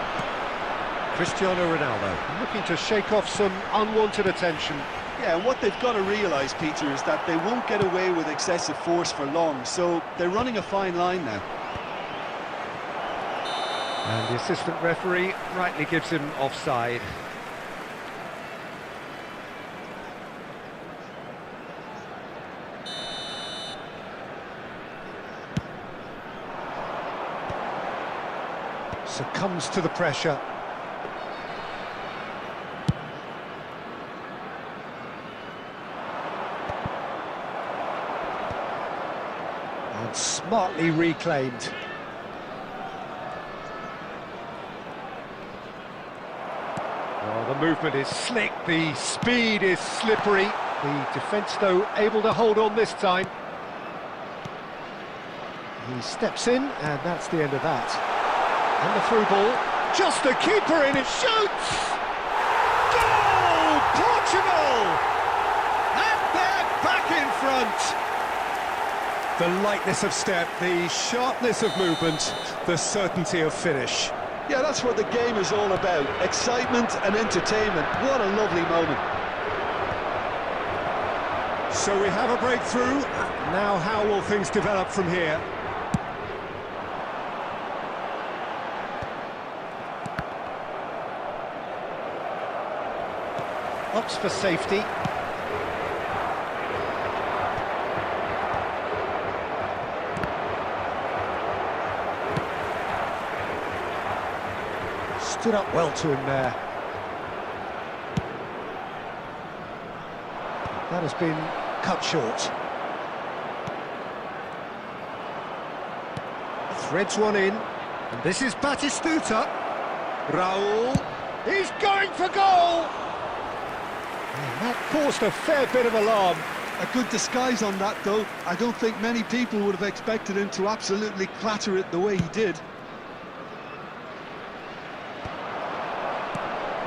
Cristiano Ronaldo looking to shake off some unwanted attention. Yeah, and what they've got to realise, Peter, is that they won't get away with excessive force for long, so they're running a fine line now. And the assistant referee rightly gives him offside. Succumbs to the pressure. And smartly reclaimed. Oh, the movement is slick, the speed is slippery. The defence, though, able to hold on this time. He steps in, and that's the end of that. And the through ball, just the keeper in, it shoots! Goal! Portugal! And they're back in front! The lightness of step, the sharpness of movement, the certainty of finish. Yeah, that's what the game is all about. Excitement and entertainment. What a lovely moment. So we have a breakthrough. Now how will things develop from here? Opts for safety. Stood up well to him there. That has been cut short. Threads one in, and this is Batistuta. Raul, he's going for goal! And that caused a fair bit of alarm. A good disguise on that, though. I don't think many people would have expected him to absolutely clatter it the way he did.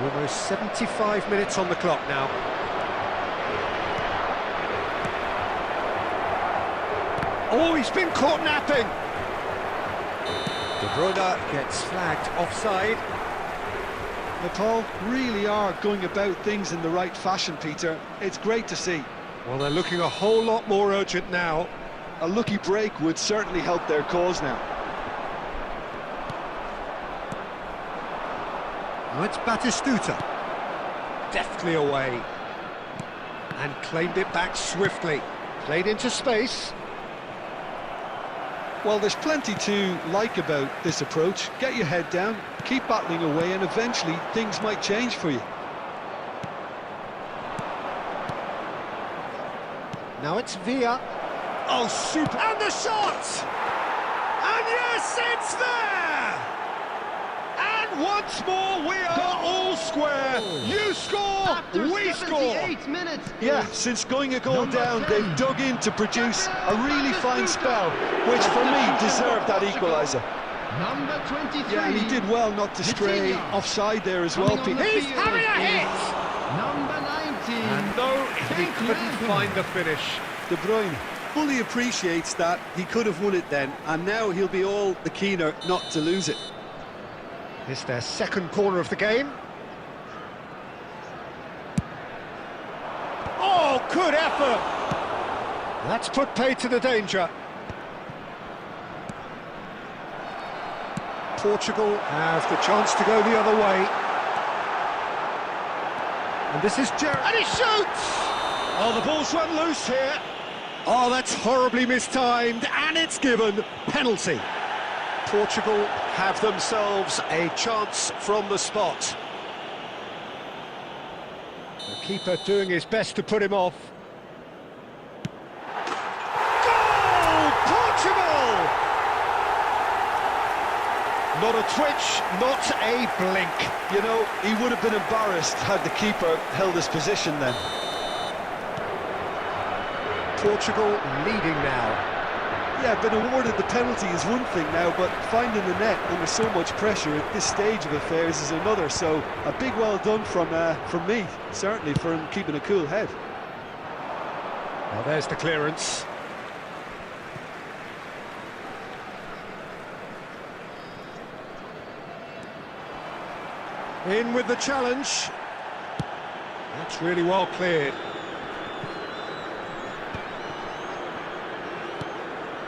Almost 75 minutes on the clock now. Oh, he's been caught napping! De Bruyne gets flagged offside. Nepal really are going about things in the right fashion, Peter. It's great to see. Well, they're looking a whole lot more urgent now. A lucky break would certainly help their cause now. Now it's Batistuta. Deftly away. And claimed it back swiftly. Played into space. Well, there's plenty to like about this approach. Get your head down, keep battling away, and eventually things might change for you. Now it's Villa. Oh, super! And the shot! And yes, it's there! And once more, we are all square. You score, After we score! 78 minutes. Yeah, since going a goal down, they've dug in to produce a really fine spell, which for me deserved that equaliser. Number 23. Yeah, and he did well not to stray Vitinha. offside there as well, Coming on Pete. the He's field having a is hit! Number 19. And no, he Frank couldn't Lampard. find the finish. De Bruyne fully appreciates that he could have won it then, and now he'll be all the keener not to lose it. It's their second corner of the game. Oh, good effort! That's put paid to the danger. Portugal have the chance to go the other way. And this is Gerrard. And he shoots! Oh, the ball's run loose here. Oh, that's horribly mistimed, and it's given. Penalty. Portugal have themselves a chance from the spot. The keeper doing his best to put him off. Goal! Portugal! Not a twitch, not a blink. You know, he would have been embarrassed had the keeper held his position then. Portugal leading now. Yeah, being awarded the penalty is one thing now, but finding the net under so much pressure at this stage of affairs is another. So a big well done from me, certainly, for him keeping a cool head. Well, there's the clearance. In with the challenge. That's really well cleared.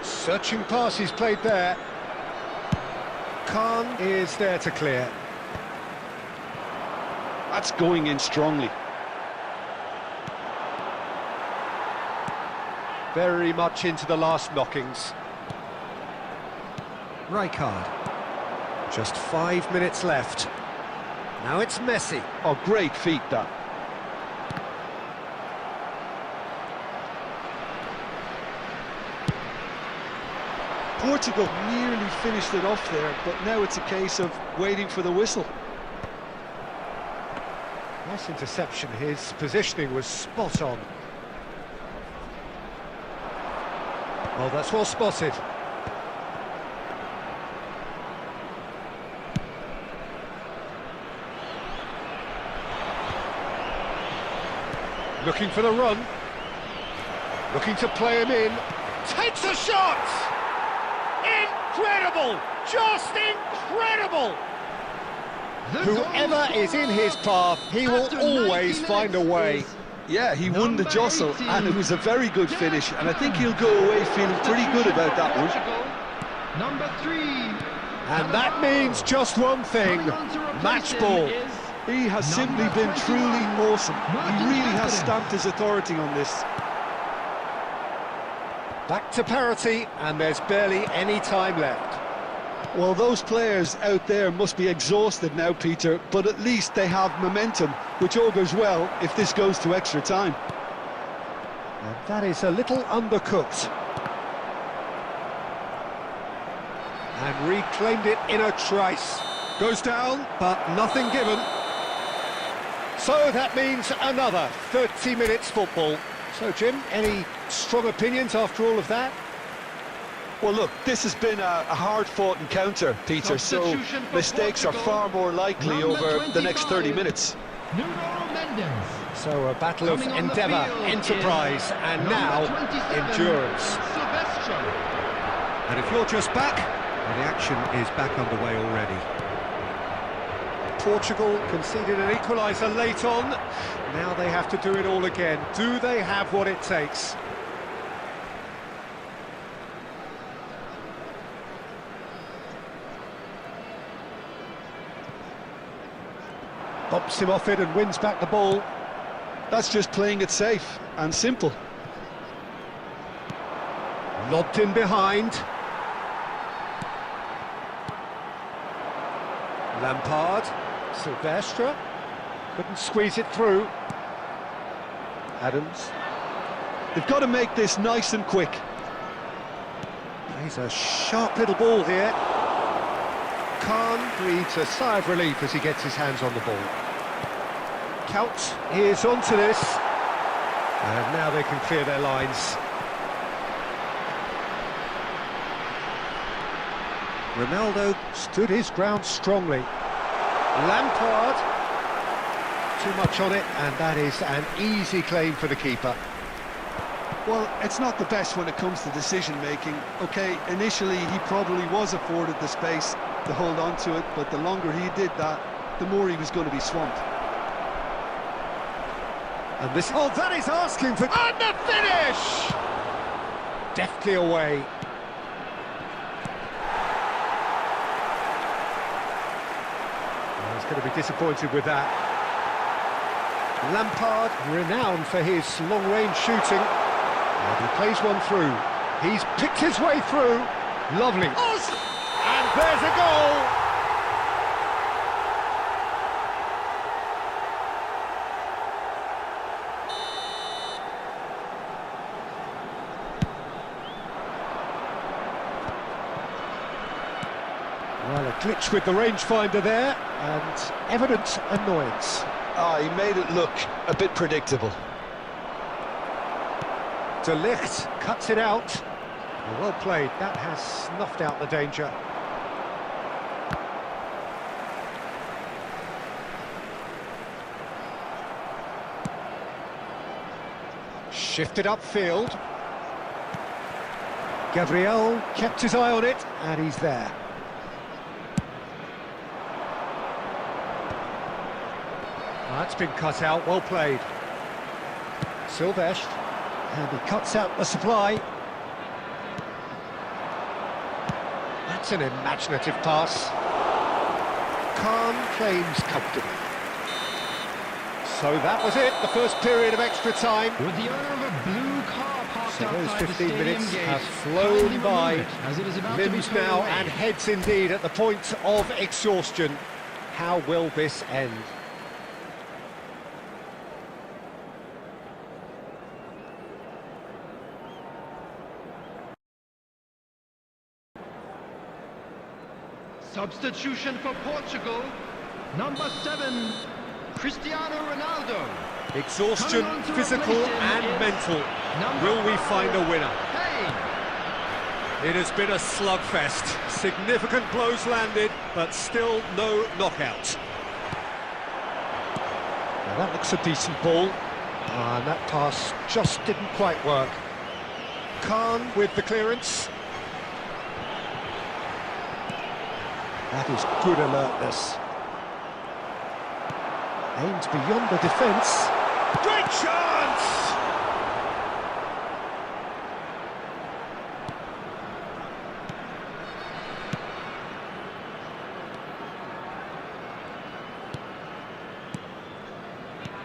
Searching pass he's played there. Khan is there to clear. That's going in strongly. Very much into the last knockings. Rijkaard. Just 5 minutes left. Now it's Messi. Oh, great feat, that. Portugal nearly finished it off there, but now it's a case of waiting for the whistle. Nice interception. His positioning was spot on. Oh, that's well spotted. Looking for the run. Looking to play him in. Takes a shot! Incredible! Just incredible! Whoever is in his path, he will always find a way. Yeah, he won the jostle, and it was a very good finish, and I think he'll go away feeling pretty good about that one. Number 3. And that means just one thing, match ball. He has simply been truly awesome. He really has stamped his authority on this. Back to parity, and there's barely any time left. Well, those players out there must be exhausted now, Peter, but at least they have momentum, which augurs well if this goes to extra time. And that is a little undercooked. And reclaimed it in a trice. Goes down, but nothing given. So that means another 30 minutes football. So, Jim, any strong opinions after all of that? Well, look, this has been a hard-fought encounter, Peter, so Substitution for mistakes are Portugal. far more likely Number over the next 30 25. minutes. Nuno Mendes. So a battle of Coming on the endeavour, field enterprise, is and number now 27, endurance. Silvestro. And if you're just back, well, the action is back underway already. Portugal conceded an equaliser late on. Now they have to do it all again. Do they have what it takes? Bumps him off it and wins back the ball. That's just playing it safe and simple. Lobbed in behind. Lampard, Silvestre, couldn't squeeze it through. Adams. They've got to make this nice and quick. Plays a sharp little ball here. Khan breathes a sigh of relief as he gets his hands on the ball. Count is onto this. And now they can clear their lines. Ronaldo stood his ground strongly. Lampard, too much on it, and that is an easy claim for the keeper. Well, it's not the best when it comes to decision-making. OK, initially he probably was afforded the space to hold on to it, but the longer he did that, the more he was going to be swamped. And this... Oh, that is asking for... And the finish! Deftly away. Oh, he's going to be disappointed with that. Lampard, renowned for his long-range shooting. And he plays one through. He's picked his way through. Lovely. And there's a goal! Well, a glitch with the rangefinder there, and evident annoyance. He made it look a bit predictable. De Ligt cuts it out. Well played, that has snuffed out the danger. Shifted upfield. Gabriel kept his eye on it, and he's there. That's been cut out, well played. Silvestre, and he cuts out the supply. That's an imaginative pass. Khan claims comfortably. So that was it, the first period of extra time. With the owner of a blue car parked So those outside 15 the minutes stadium have gate, flown kindly by. remove it, as it is about to be Limbs towed now away. and heads indeed at the point of exhaustion. How will this end? Substitution for Portugal, number 7, Cristiano Ronaldo. Exhaustion, Coming on to physical replace him and is mental. number Will we 5, find a winner? Kane. It has been a slugfest. Significant blows landed, but still no knockout. Now that looks a decent ball. And that pass just didn't quite work. Khan with the clearance. That is good alertness. Aims beyond the defence. Great chance!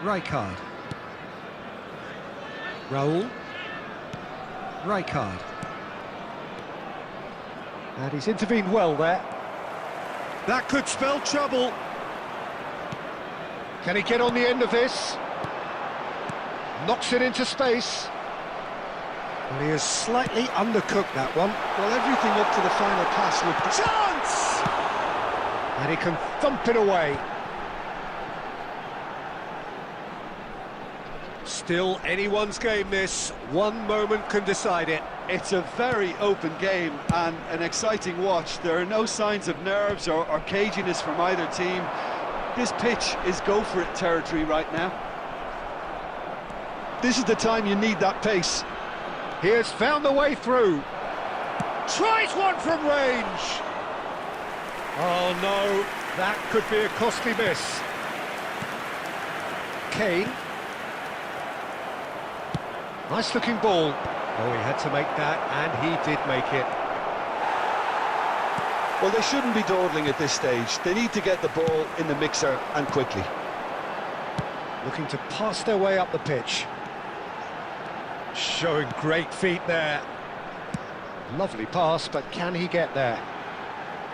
Rijkaard. Raul. Rijkaard. And he's intervened well there. That could spell trouble. Can he get on the end of this? Knocks it into space. And he has slightly undercooked that one. Well, everything up to the final pass looked... Chance! And he can thump it away. Still anyone's game this. One moment can decide it. It's a very open game and an exciting watch. There are no signs of nerves or caginess from either team. This pitch is go-for-it territory right now. This is the time you need that pace. He has found the way through. Tries one from range. Oh no, that could be a costly miss. Kane. Nice looking ball. Oh, he had to make that, and he did make it. Well, they shouldn't be dawdling at this stage. They need to get the ball in the mixer and quickly. Looking to pass their way up the pitch. Showing great feet there. Lovely pass, but can he get there?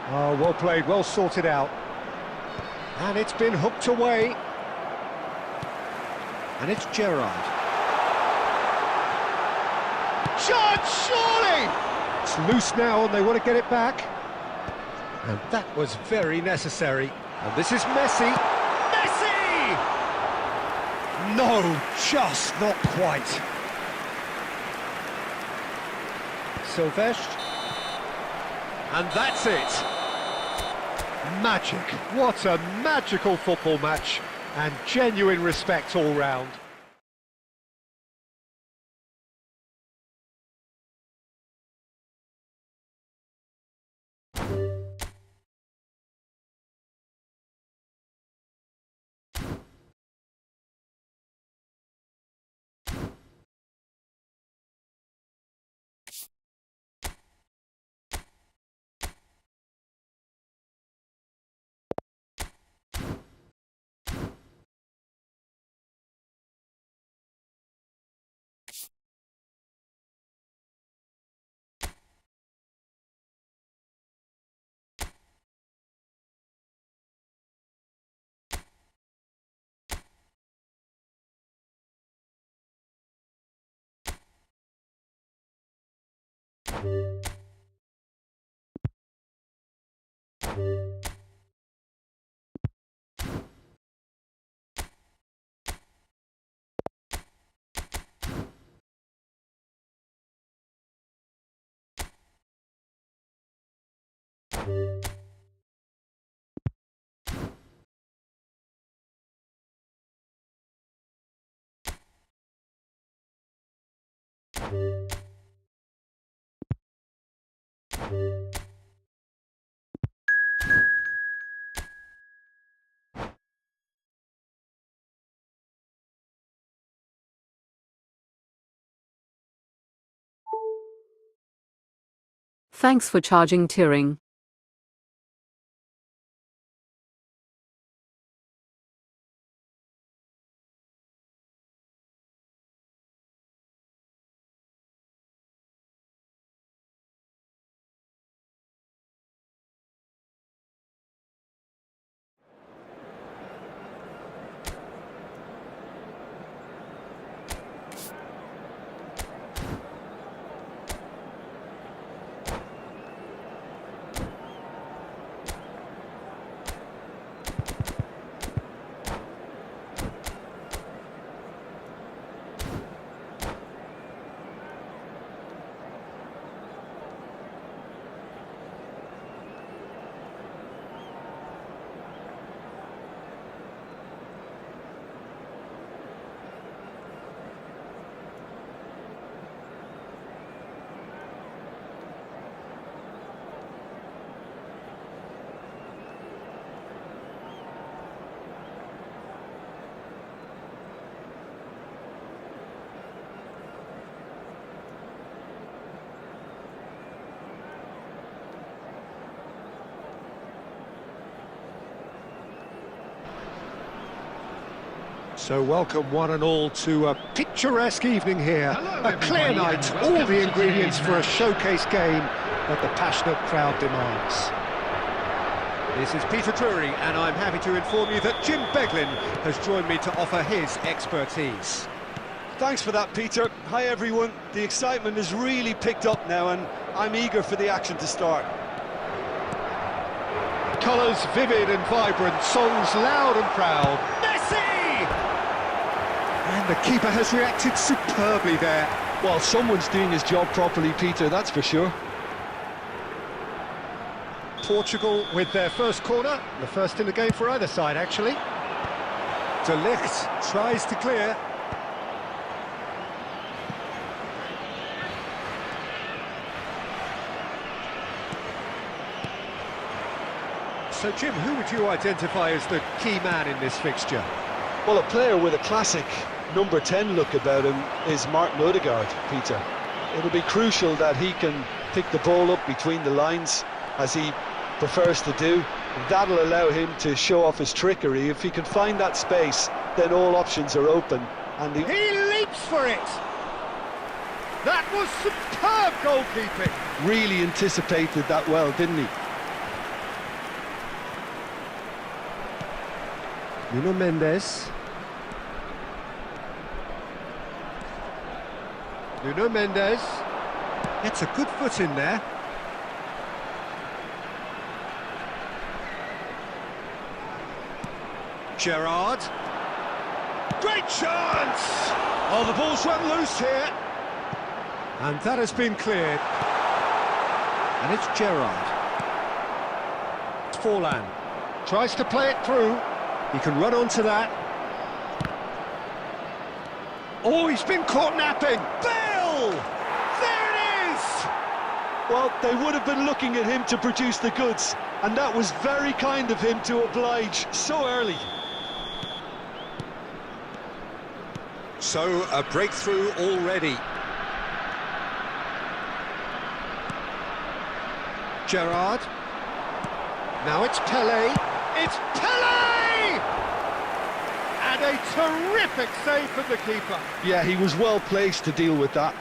Oh, well played, well sorted out. And it's been hooked away. And it's Gerrard. Chance, surely! It's loose now and they want to get it back. And that was very necessary. And this is Messi. Messi! No, just not quite. Silvestre. And that's it. Magic. What a magical football match, and genuine respect all round. Thanks for charging Tearing. So welcome one and all to a picturesque evening here. Hello, A clear everybody, night, and all welcome the to ingredients today's for a match. showcase game that the passionate crowd demands. This is Peter Drury, and I'm happy to inform you that Jim Beglin has joined me to offer his expertise. Thanks for that, Peter. Hi, everyone. The excitement has really picked up now, and I'm eager for the action to start. Colours vivid and vibrant, songs loud and proud. Messi! And the keeper has reacted superbly there. Well, someone's doing his job properly, Peter, that's for sure. Portugal with their first corner, the first in the game for either side, actually. De Ligt tries to clear. So, Jim, who would you identify as the key man in this fixture? Well, a player with a classic number 10 look about him is Martin Odegaard, Peter. It'll be crucial that he can pick the ball up between the lines, as he prefers to do. That'll allow him to show off his trickery. If he can find that space, then all options are open. And He leaps for it! That was superb goalkeeping! Really anticipated that well, didn't he? Nuno Mendes. Nuno Mendes. It's a good foot in there. Gerrard. Great chance! Oh, the ball's run loose here. And that has been cleared. And it's Gerrard. Forlan tries to play it through. He can run onto that. Oh, he's been caught napping. Bale! There it is! Well, they would have been looking at him to produce the goods, and that was very kind of him to oblige so early. So, a breakthrough already. Gerrard. Now it's Pelé. It's Pelé! And a terrific save from the keeper. Yeah, he was well placed to deal with that.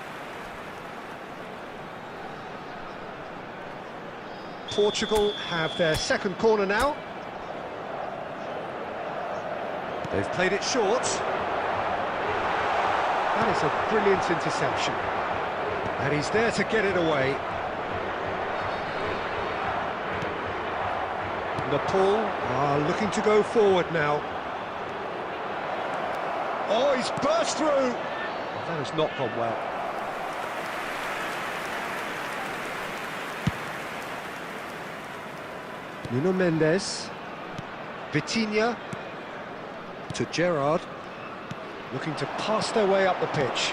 Portugal have their second corner now. They've played it short. That is a brilliant interception. And he's there to get it away. Nepal are looking to go forward now. Oh, he's burst through! That has not gone well. Nuno Mendes. Vitinha to Gerrard. Looking to pass their way up the pitch.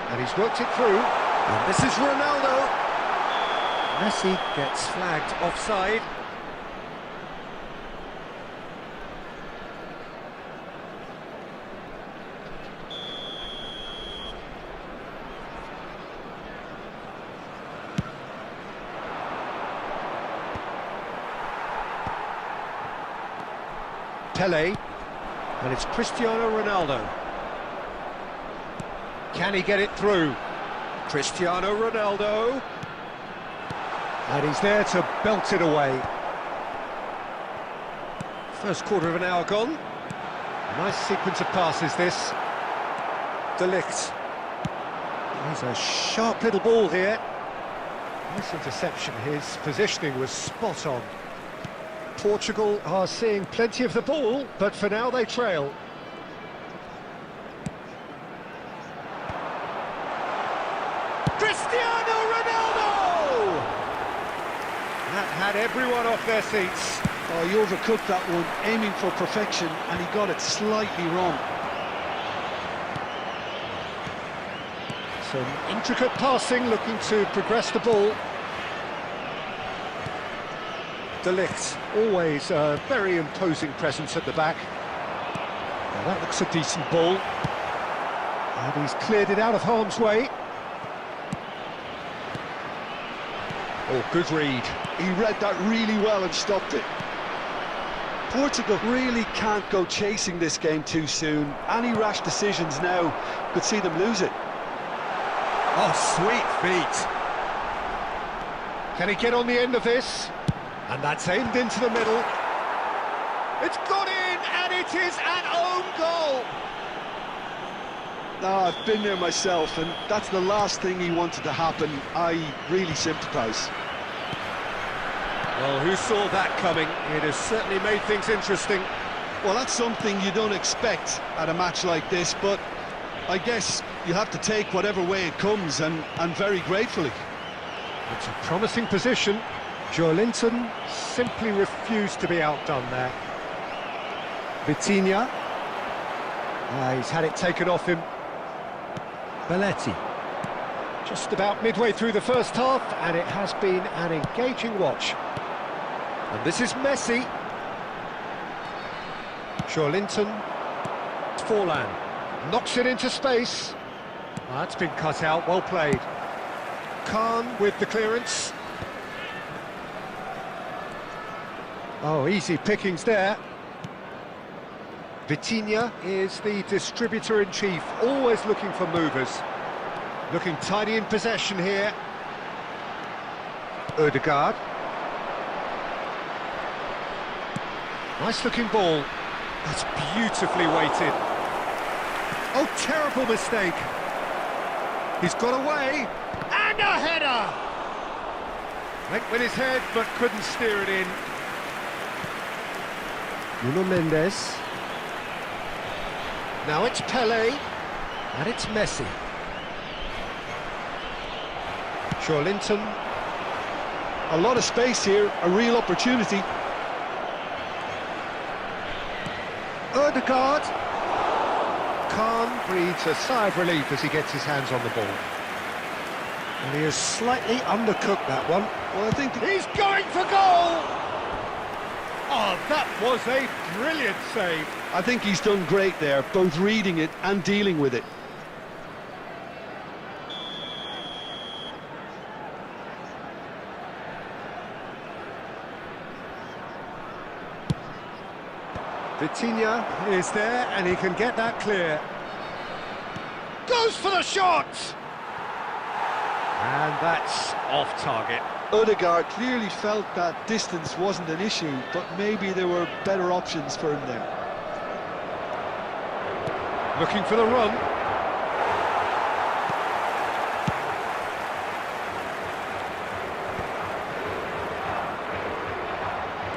And he's worked it through. And this is Ronaldo. Messi gets flagged offside. Pelé, and it's Cristiano Ronaldo. Can he get it through? Cristiano Ronaldo. And he's there to belt it away. First quarter of an hour gone. Nice sequence of passes this. De Ligt. He's a sharp little ball here. Nice interception, his positioning was spot on. Portugal are seeing plenty of the ball, but for now they trail. Cristiano Ronaldo! That had everyone off their seats. Oh, he overcooked that one, aiming for perfection, and he got it slightly wrong. Some intricate passing, looking to progress the ball. De Ligt, always a very imposing presence at the back. Now that looks a decent ball. And he's cleared it out of harm's way. Oh, good read. He read that really well and stopped it. Portugal really can't go chasing this game too soon. Any rash decisions now could see them lose it. Oh, sweet feet. Can he get on the end of this? And that's aimed into the middle. It's got in, and it is an own goal. No, I've been there myself, and that's the last thing he wanted to happen. I really sympathise. Well, who saw that coming? It has certainly made things interesting. Well, that's something you don't expect at a match like this, but I guess you have to take whatever way it comes, and very gratefully. It's a promising position. Joelinton simply refused to be outdone there. Vitinha. He's had it taken off him. Belletti. Just about midway through the first half, and it has been an engaging watch. And this is Messi. Joelinton. Forlan. Knocks it into space. That's been cut out, well played. Khan with the clearance. Oh, easy pickings there. Vitinha is the distributor-in-chief, always looking for movers. Looking tidy in possession here. Odegaard. Nice-looking ball. That's beautifully weighted. Oh, terrible mistake. He's got away. And a header! Went with his head, but couldn't steer it in. Nuno Mendes. Now it's Pelé, and it's Messi. Joelinton. A lot of space here, a real opportunity. Ødegaard. Khan breathes a sigh of relief as he gets his hands on the ball. And he has slightly undercooked that one. Well, I think He's going for goal! Oh, that was a brilliant save. I think he's done great there, both reading it and dealing with it. Vitinha is there and he can get that clear. Goes for the shot! And that's off target. Ødegaard clearly felt that distance wasn't an issue, but maybe there were better options for him there. Looking for the run.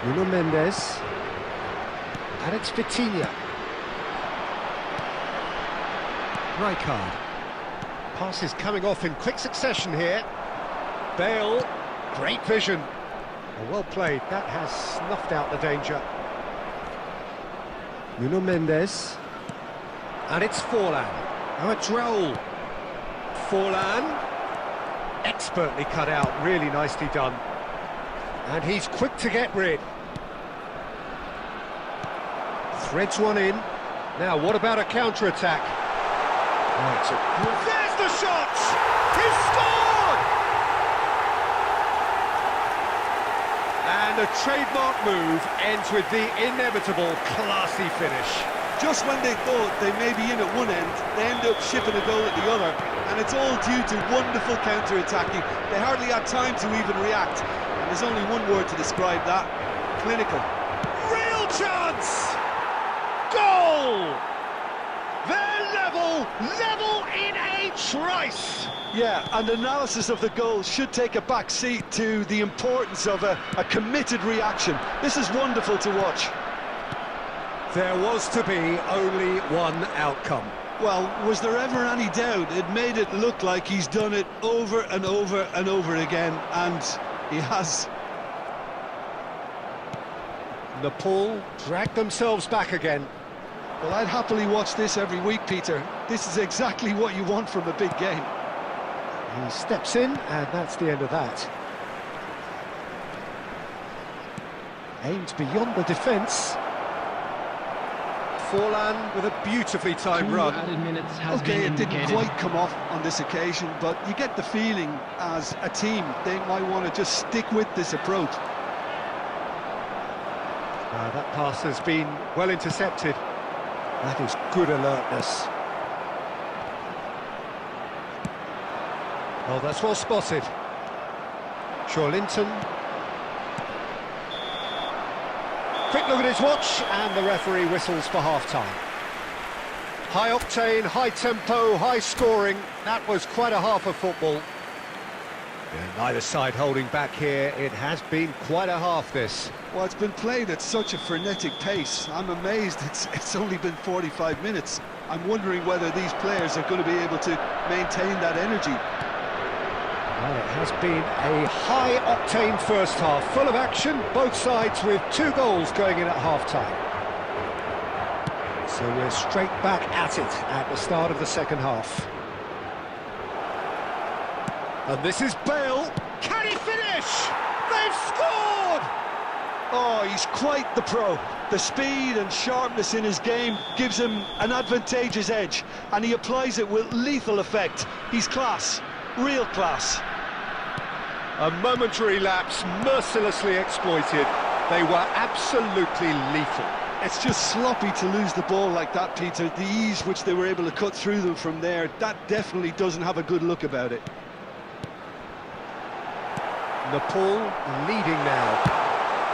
Nuno Mendes. And it's Vitinha. Rijkaard. Passes coming off in quick succession here. Bale, great vision. Well played, that has snuffed out the danger. Nuno Mendes. And it's Forlan. Now it's Raul. Forlan. Expertly cut out, really nicely done. And he's quick to get rid. Threads one in. Now, what about a counter-attack? There's the shot! He's scored! And a trademark move ends with the inevitable classy finish. Just when they thought they may be in at one end, they end up shipping a goal at the other, and it's all due to wonderful counter-attacking. They hardly had time to even react, and there's only one word to describe that: clinical. Real chance! Goal! They're level in a trice! Yeah, and analysis of the goal should take a back seat to the importance of a committed reaction. This is wonderful to watch. There was to be only one outcome. Well, was there ever any doubt? It made it look like he's done it over and over and over again, and he has. Nepal dragged themselves back again. Well, I'd happily watch this every week, Peter. This is exactly what you want from a big game. He steps in, and that's the end of that. Aimed beyond the defence. Forlan with a beautifully timed Two run. added minutes has Okay, been it didn't indicated. quite come off on this occasion, but you get the feeling as a team they might want to just stick with this approach. That pass has been well intercepted. That is good alertness. Oh, that's well spotted. Linton. Quick look at his watch, and the referee whistles for half-time. High octane, high tempo, high scoring. That was quite a half of football. And neither side holding back here. It has been quite a half, this. Well, it's been played at such a frenetic pace. I'm amazed it's only been 45 minutes. I'm wondering whether these players are going to be able to maintain that energy. Well, it has been a high-octane first half, full of action, both sides with 2 goals going in at half-time. So we're straight back at it at the start of the second half. And this is Bale. Can he finish? They've scored! Oh, he's quite the pro. The speed and sharpness in his game gives him an advantageous edge, and he applies it with lethal effect. He's class, real class. A momentary lapse mercilessly exploited. They were absolutely lethal. It's just sloppy to lose the ball like that, Peter. The ease which they were able to cut through them from there, that definitely doesn't have a good look about it. Nepal leading now.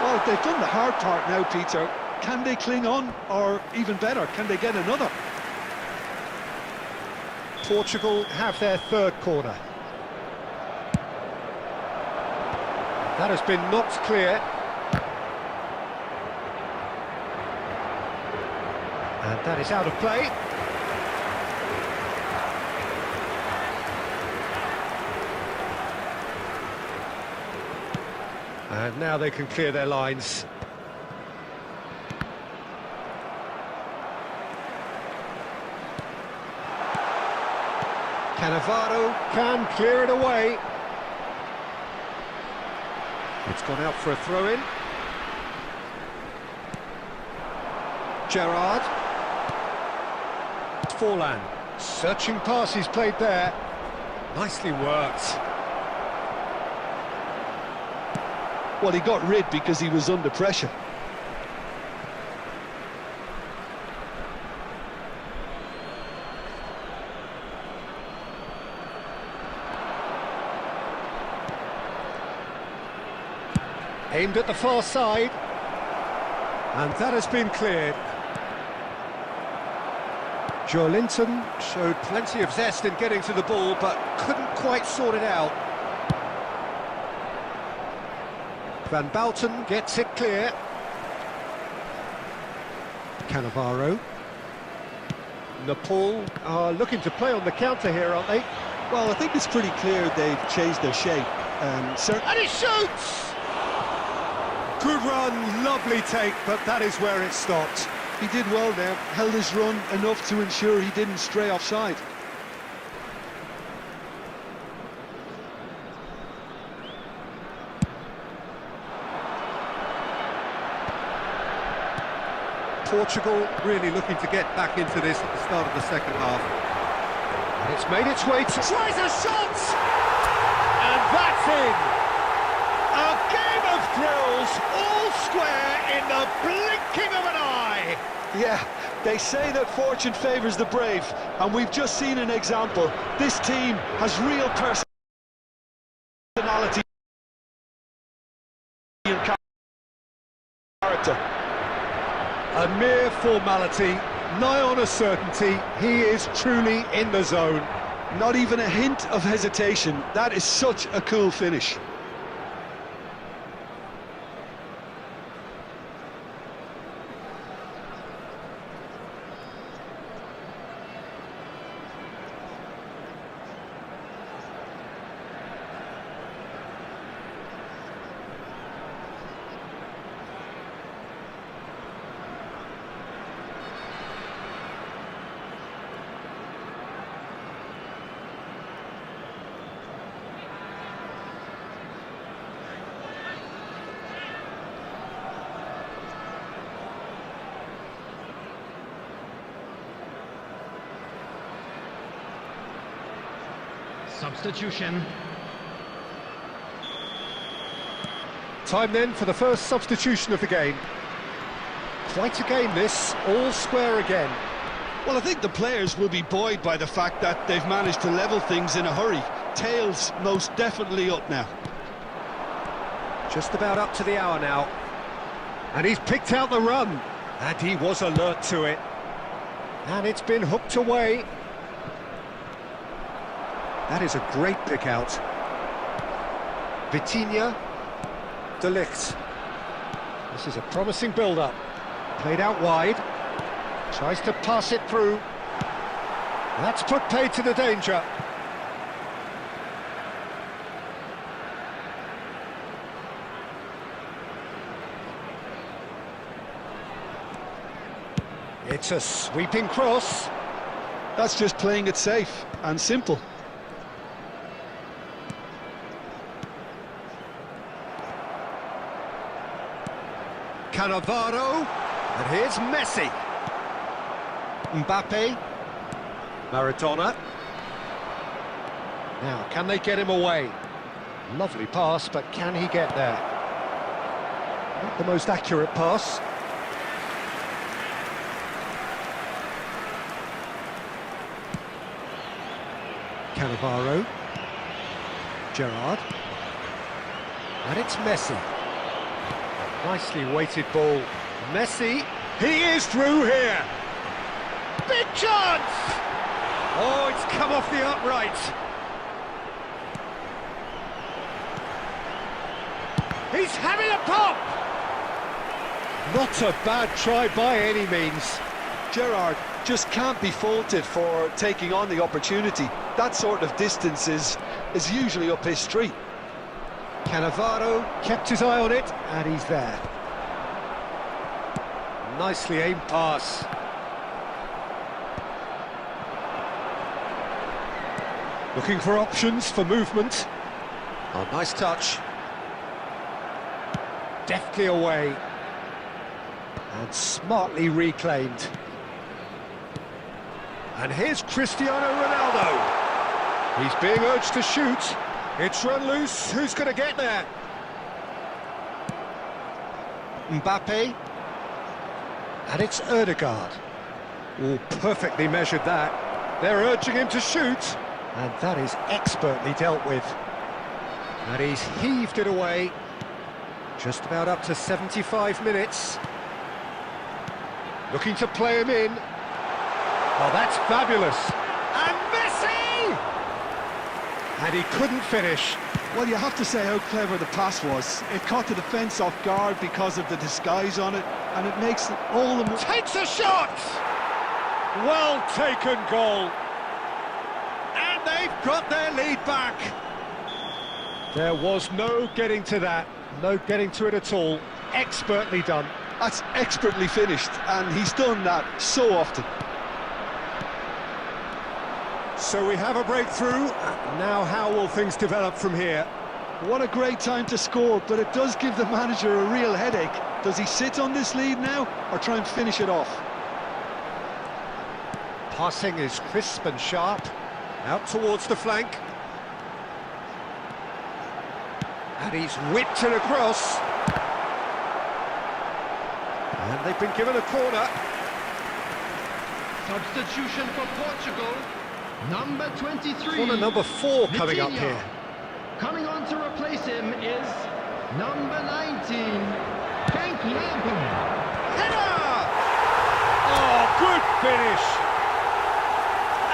Well, they've done the hard part now, Peter. Can they cling on, or even better, can they get another? Portugal have their third corner. That has been knocked clear. And that is out of play. And now they can clear their lines. Cannavaro can clear it away. It's gone out for a throw-in. Gerrard. Forlan. Searching pass he's played there. Nicely worked. Well, he got rid because he was under pressure. Aimed at the far side. And that has been cleared. Joelinton showed plenty of zest in getting to the ball, but couldn't quite sort it out. Van Bouten gets it clear. Cannavaro. Nepal are looking to play on the counter here, aren't they? Well, I think it's pretty clear they've changed their shape. And he shoots! Good run, lovely take, but that is where it stopped. He did well there, held his run enough to ensure he didn't stray offside. Portugal really looking to get back into this at the start of the second half. And it's made its way to... Tries a shot! And that's in! A game of thrills, all square in the blinking of an eye! Yeah, they say that fortune favours the brave, and we've just seen an example. This team has real personality and character. A mere formality, nigh on a certainty, he is truly in the zone. Not even a hint of hesitation. That is such a cool finish. Substitution. Time then for the first substitution of the game. Quite a game this, all square again. Well, I think the players will be buoyed by the fact that they've managed to level things in a hurry. Tails most definitely up now. Just about up to the hour now. And he's picked out the run. And he was alert to it. And it's been hooked away. That is a great pick out. Vitinha, De Ligt. This is a promising build-up. Played out wide. Tries to pass it through. That's put paid to the danger. It's a sweeping cross. That's just playing it safe and simple. Cannavaro, and here's Messi. Mbappe, Maradona. Now, can they get him away? Lovely pass, but can he get there? Not the most accurate pass. Cannavaro. Gerrard. And it's Messi. Nicely weighted ball. Messi, he is through here. Big chance! Oh, it's come off the upright. He's having a pop! Not a bad try by any means. Gerrard just can't be faulted for taking on the opportunity. That sort of distance is usually up his street. Cannavaro kept his eye on it, and he's there. Nicely aimed pass. Looking for options for movement. Oh, nice touch. Deftly away. And smartly reclaimed. And here's Cristiano Ronaldo. He's being urged to shoot. It's run loose. Who's going to get there? Mbappe. And it's Ødegaard. Oh, perfectly measured that. They're urging him to shoot. And that is expertly dealt with. And he's heaved it away. Just about up to 75 minutes. Looking to play him in. Oh, that's fabulous. And Messi! And he couldn't finish. Well, you have to say how clever the pass was. It caught the defence off guard because of the disguise on it, and it makes it all the more... Takes a shot! Well taken goal. And they've got their lead back. There was no getting to that. No getting to it at all. Expertly done. That's expertly finished, and he's done that so often. So we have a breakthrough. Now how will things develop from here? What a great time to score, but it does give the manager a real headache. Does he sit on this lead now, or try and finish it off? Passing is crisp and sharp. Out towards the flank. And he's whipped it across. And they've been given a corner. Substitution for Portugal. Number 23. Corner number 4 coming up Vitinha. here. Coming on to replace him is number 19. Frank Lampard. Header! Oh, good finish.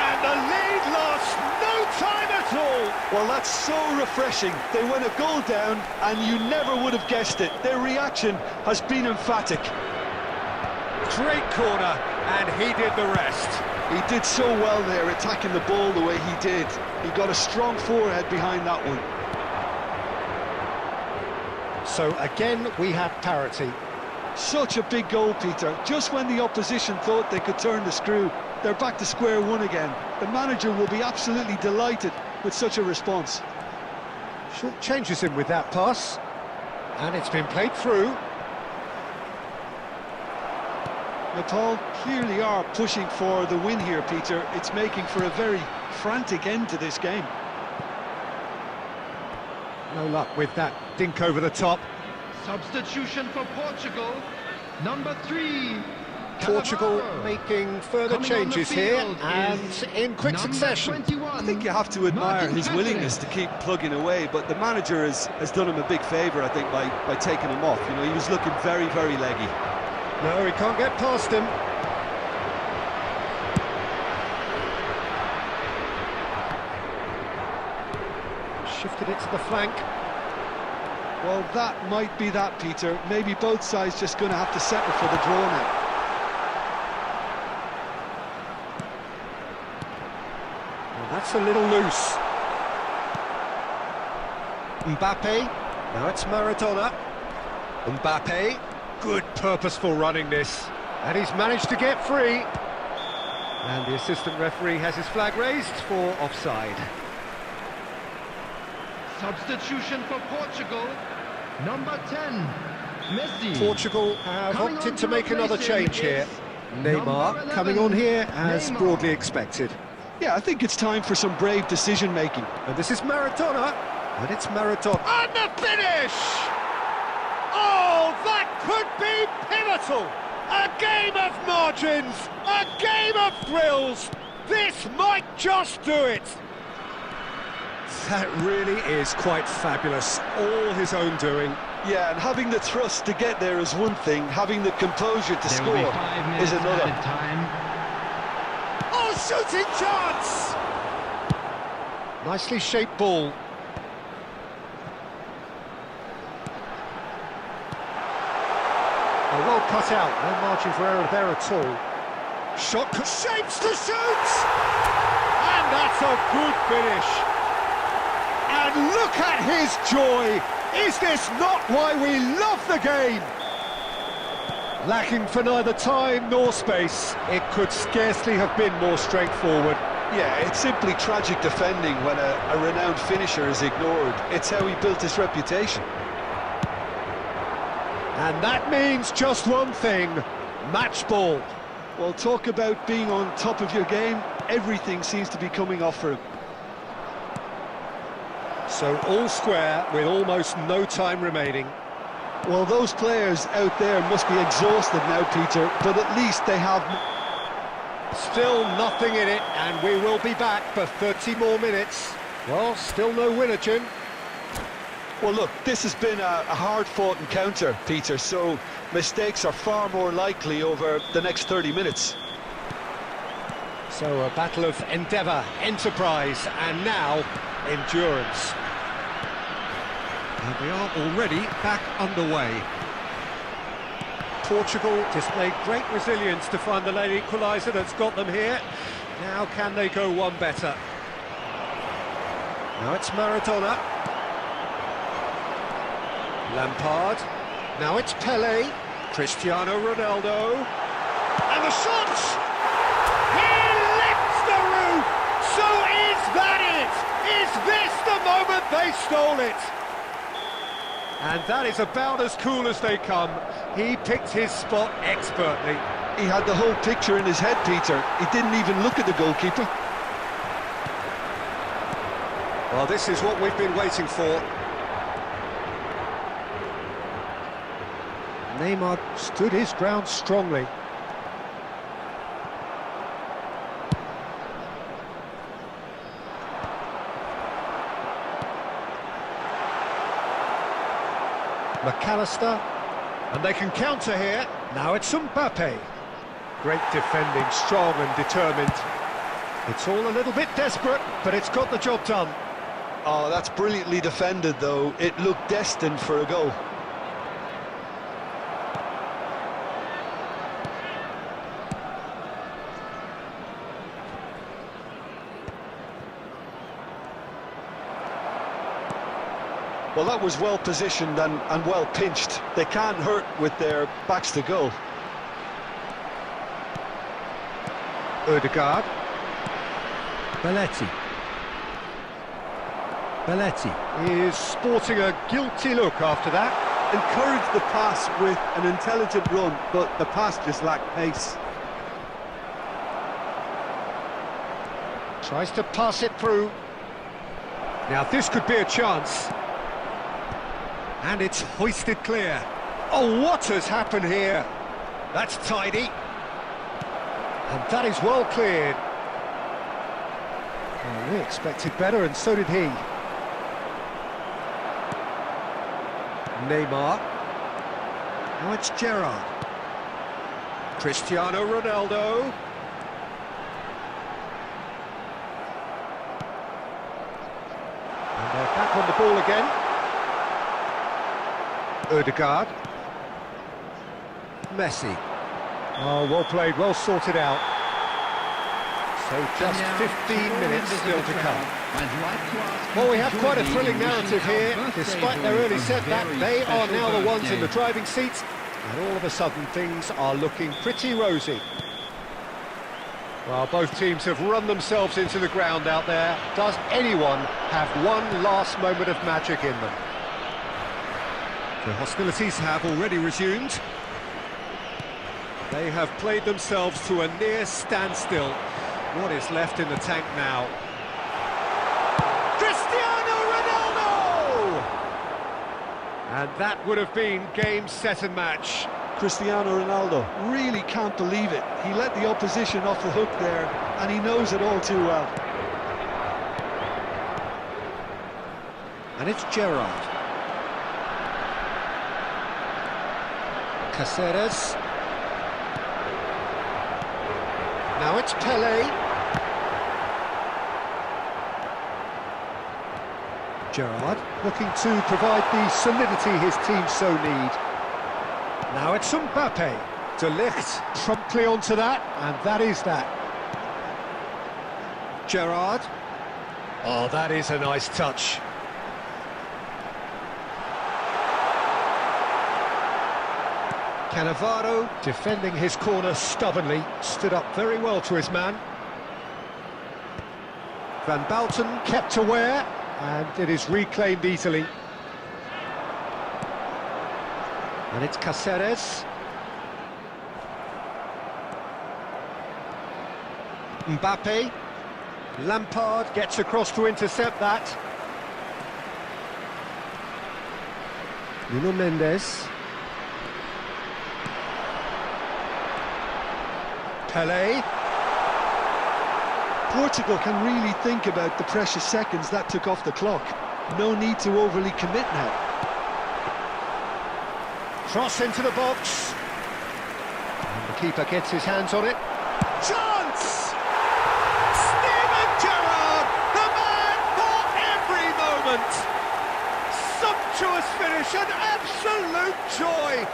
And the lead lost no time at all. Well, that's so refreshing. They went a goal down, and you never would have guessed it. Their reaction has been emphatic. Great corner, and he did the rest. He did so well there, attacking the ball the way he did. He got a strong forehead behind that one. So again, we have parity. Such a big goal, Peter. Just when the opposition thought they could turn the screw, they're back to square one again. The manager will be absolutely delighted with such a response. Short changes him with that pass. And it's been played through. Nepal clearly are pushing for the win here, Peter. It's making for a very frantic end to this game. No luck with that dink over the top. Substitution for Portugal. Number 3. Portugal Cannavaro. making further Coming on the changes here, field and is in quick number succession. 21. I think you have to admire Martin his Cassidy. willingness to keep plugging away, but the manager has done him a big favour, I think, by taking him off. You know, he was looking very, very leggy. No, he can't get past him. Shifted it to the flank. Well, that might be that, Peter. Maybe both sides just going to have to settle for the draw now. Well, that's a little loose. Mbappe. Now it's Maradona. Mbappe. Good purposeful running this. And he's managed to get free. And the assistant referee has his flag raised for offside. Substitution for Portugal. Number 10. Messi. Portugal have Coming opted on to make another replace him change here. is Neymar number coming on 11. here as Neymar. broadly expected. Yeah, I think it's time for some brave decision-making. And this is Maradona. And it's Maradona. And the finish! Oh, that could be pivotal! A game of margins! A game of thrills! This might just do it! That really is quite fabulous. All his own doing. Yeah, and having the thrust to get there is one thing. Having the composure to There will be score 5 minutes is another. added time. Oh, shooting chance! Nicely shaped ball. Oh, well cut out. No margin for error there at all. Shot shapes to shoot! And that's a good finish. And look at his joy! Is this not why we love the game? Lacking for neither time nor space, it could scarcely have been more straightforward. Yeah, it's simply tragic defending when a renowned finisher is ignored. It's how he built his reputation. And that means just one thing, match ball. Well, talk about being on top of your game. Everything seems to be coming off for him. So all square with almost no time remaining. Well, those players out there must be exhausted now, Peter, but at least they have... Still nothing in it, and we will be back for 30 more minutes. Well, still no winner, Jim. Well, look, this has been a hard-fought encounter, Peter, so mistakes are far more likely over the next 30 minutes. So a battle of endeavour, enterprise, and now endurance. And we are already back underway. Portugal displayed great resilience to find the late equaliser that's got them here. Now can they go one better? Now it's Maradona. Lampard. Now it's Pelé. Cristiano Ronaldo. And the shot! He lifts the roof! So is that it? Is this the moment they stole it? And that is about as cool as they come. He picked his spot expertly. He had the whole picture in his head, Peter. He didn't even look at the goalkeeper. Well, this is what we've been waiting for. Neymar stood his ground strongly. McAllister, and they can counter here. Now it's Mbappe. Great defending, strong and determined. It's all a little bit desperate, but it's got the job done. Oh, that's brilliantly defended, though. It looked destined for a goal. Well, that was well positioned and well pinched. They can't hurt with their backs to goal. Odegaard. Belletti. Belletti is sporting a guilty look after that. Encouraged the pass with an intelligent run, but the pass just lacked pace. Tries to pass it through. Now this could be a chance. And it's hoisted clear. Oh, what has happened here? That's tidy. And that is well cleared. Well, we expected better, and so did he. Neymar. Now it's Gerrard. Cristiano Ronaldo. And they're back on the ball again. Odegaard. Messi. Oh, well played, well sorted out. So just 15 minutes still to come. Well, we have quite a thrilling narrative here. Despite their early setback, they are now the ones in the driving seats. And all of a sudden, things are looking pretty rosy. Well, both teams have run themselves into the ground out there. Does anyone have one last moment of magic in them? The hostilities have already resumed. They have played themselves to a near standstill. What is left in the tank now? Cristiano Ronaldo! And that would have been game, set and match. Cristiano Ronaldo really can't believe it. He let the opposition off the hook there, and he knows it all too well. And it's Gerrard. Caceres. Now it's Pelé. Gerrard looking to provide the solidity his team so need. Now it's Mbappe. De Ligt promptly onto that, and that is that. Gerrard. Oh, that is a nice touch. Cannavaro defending his corner stubbornly, stood up very well to his man. Van Balten kept aware, and it is reclaimed easily. And it's Cáceres. Mbappe. Lampard gets across to intercept that. Nuno Mendes. Pelé. Portugal can really think about the precious seconds that took off the clock. No need to overly commit now. Cross into the box. And the keeper gets his hands on it. Chance! Steven Gerrard, the man for every moment. Sumptuous finish, an absolute joy.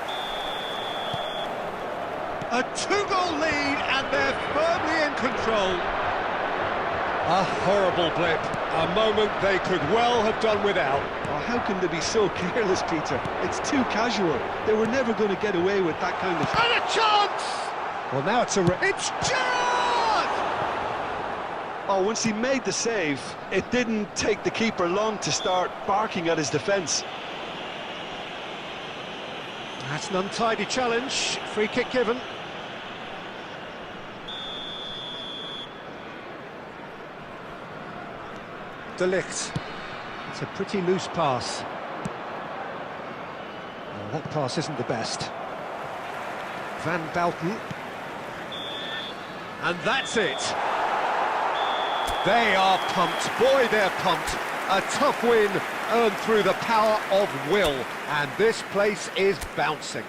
A 2-goal lead and they're firmly in control. A horrible blip, a moment they could well have done without. Oh, how can they be so careless, Peter? It's too casual. They were never going to get away with that kind of... And a chance! Well, now it's Gerrard! Oh, once he made the save, it didn't take the keeper long to start barking at his defence. That's an untidy challenge, free kick given. De Ligt. It's a pretty loose pass. Well, that pass isn't the best. Van Balten. And that's it. They are pumped. Boy, they're pumped. A tough win earned through the power of will. And this place is bouncing.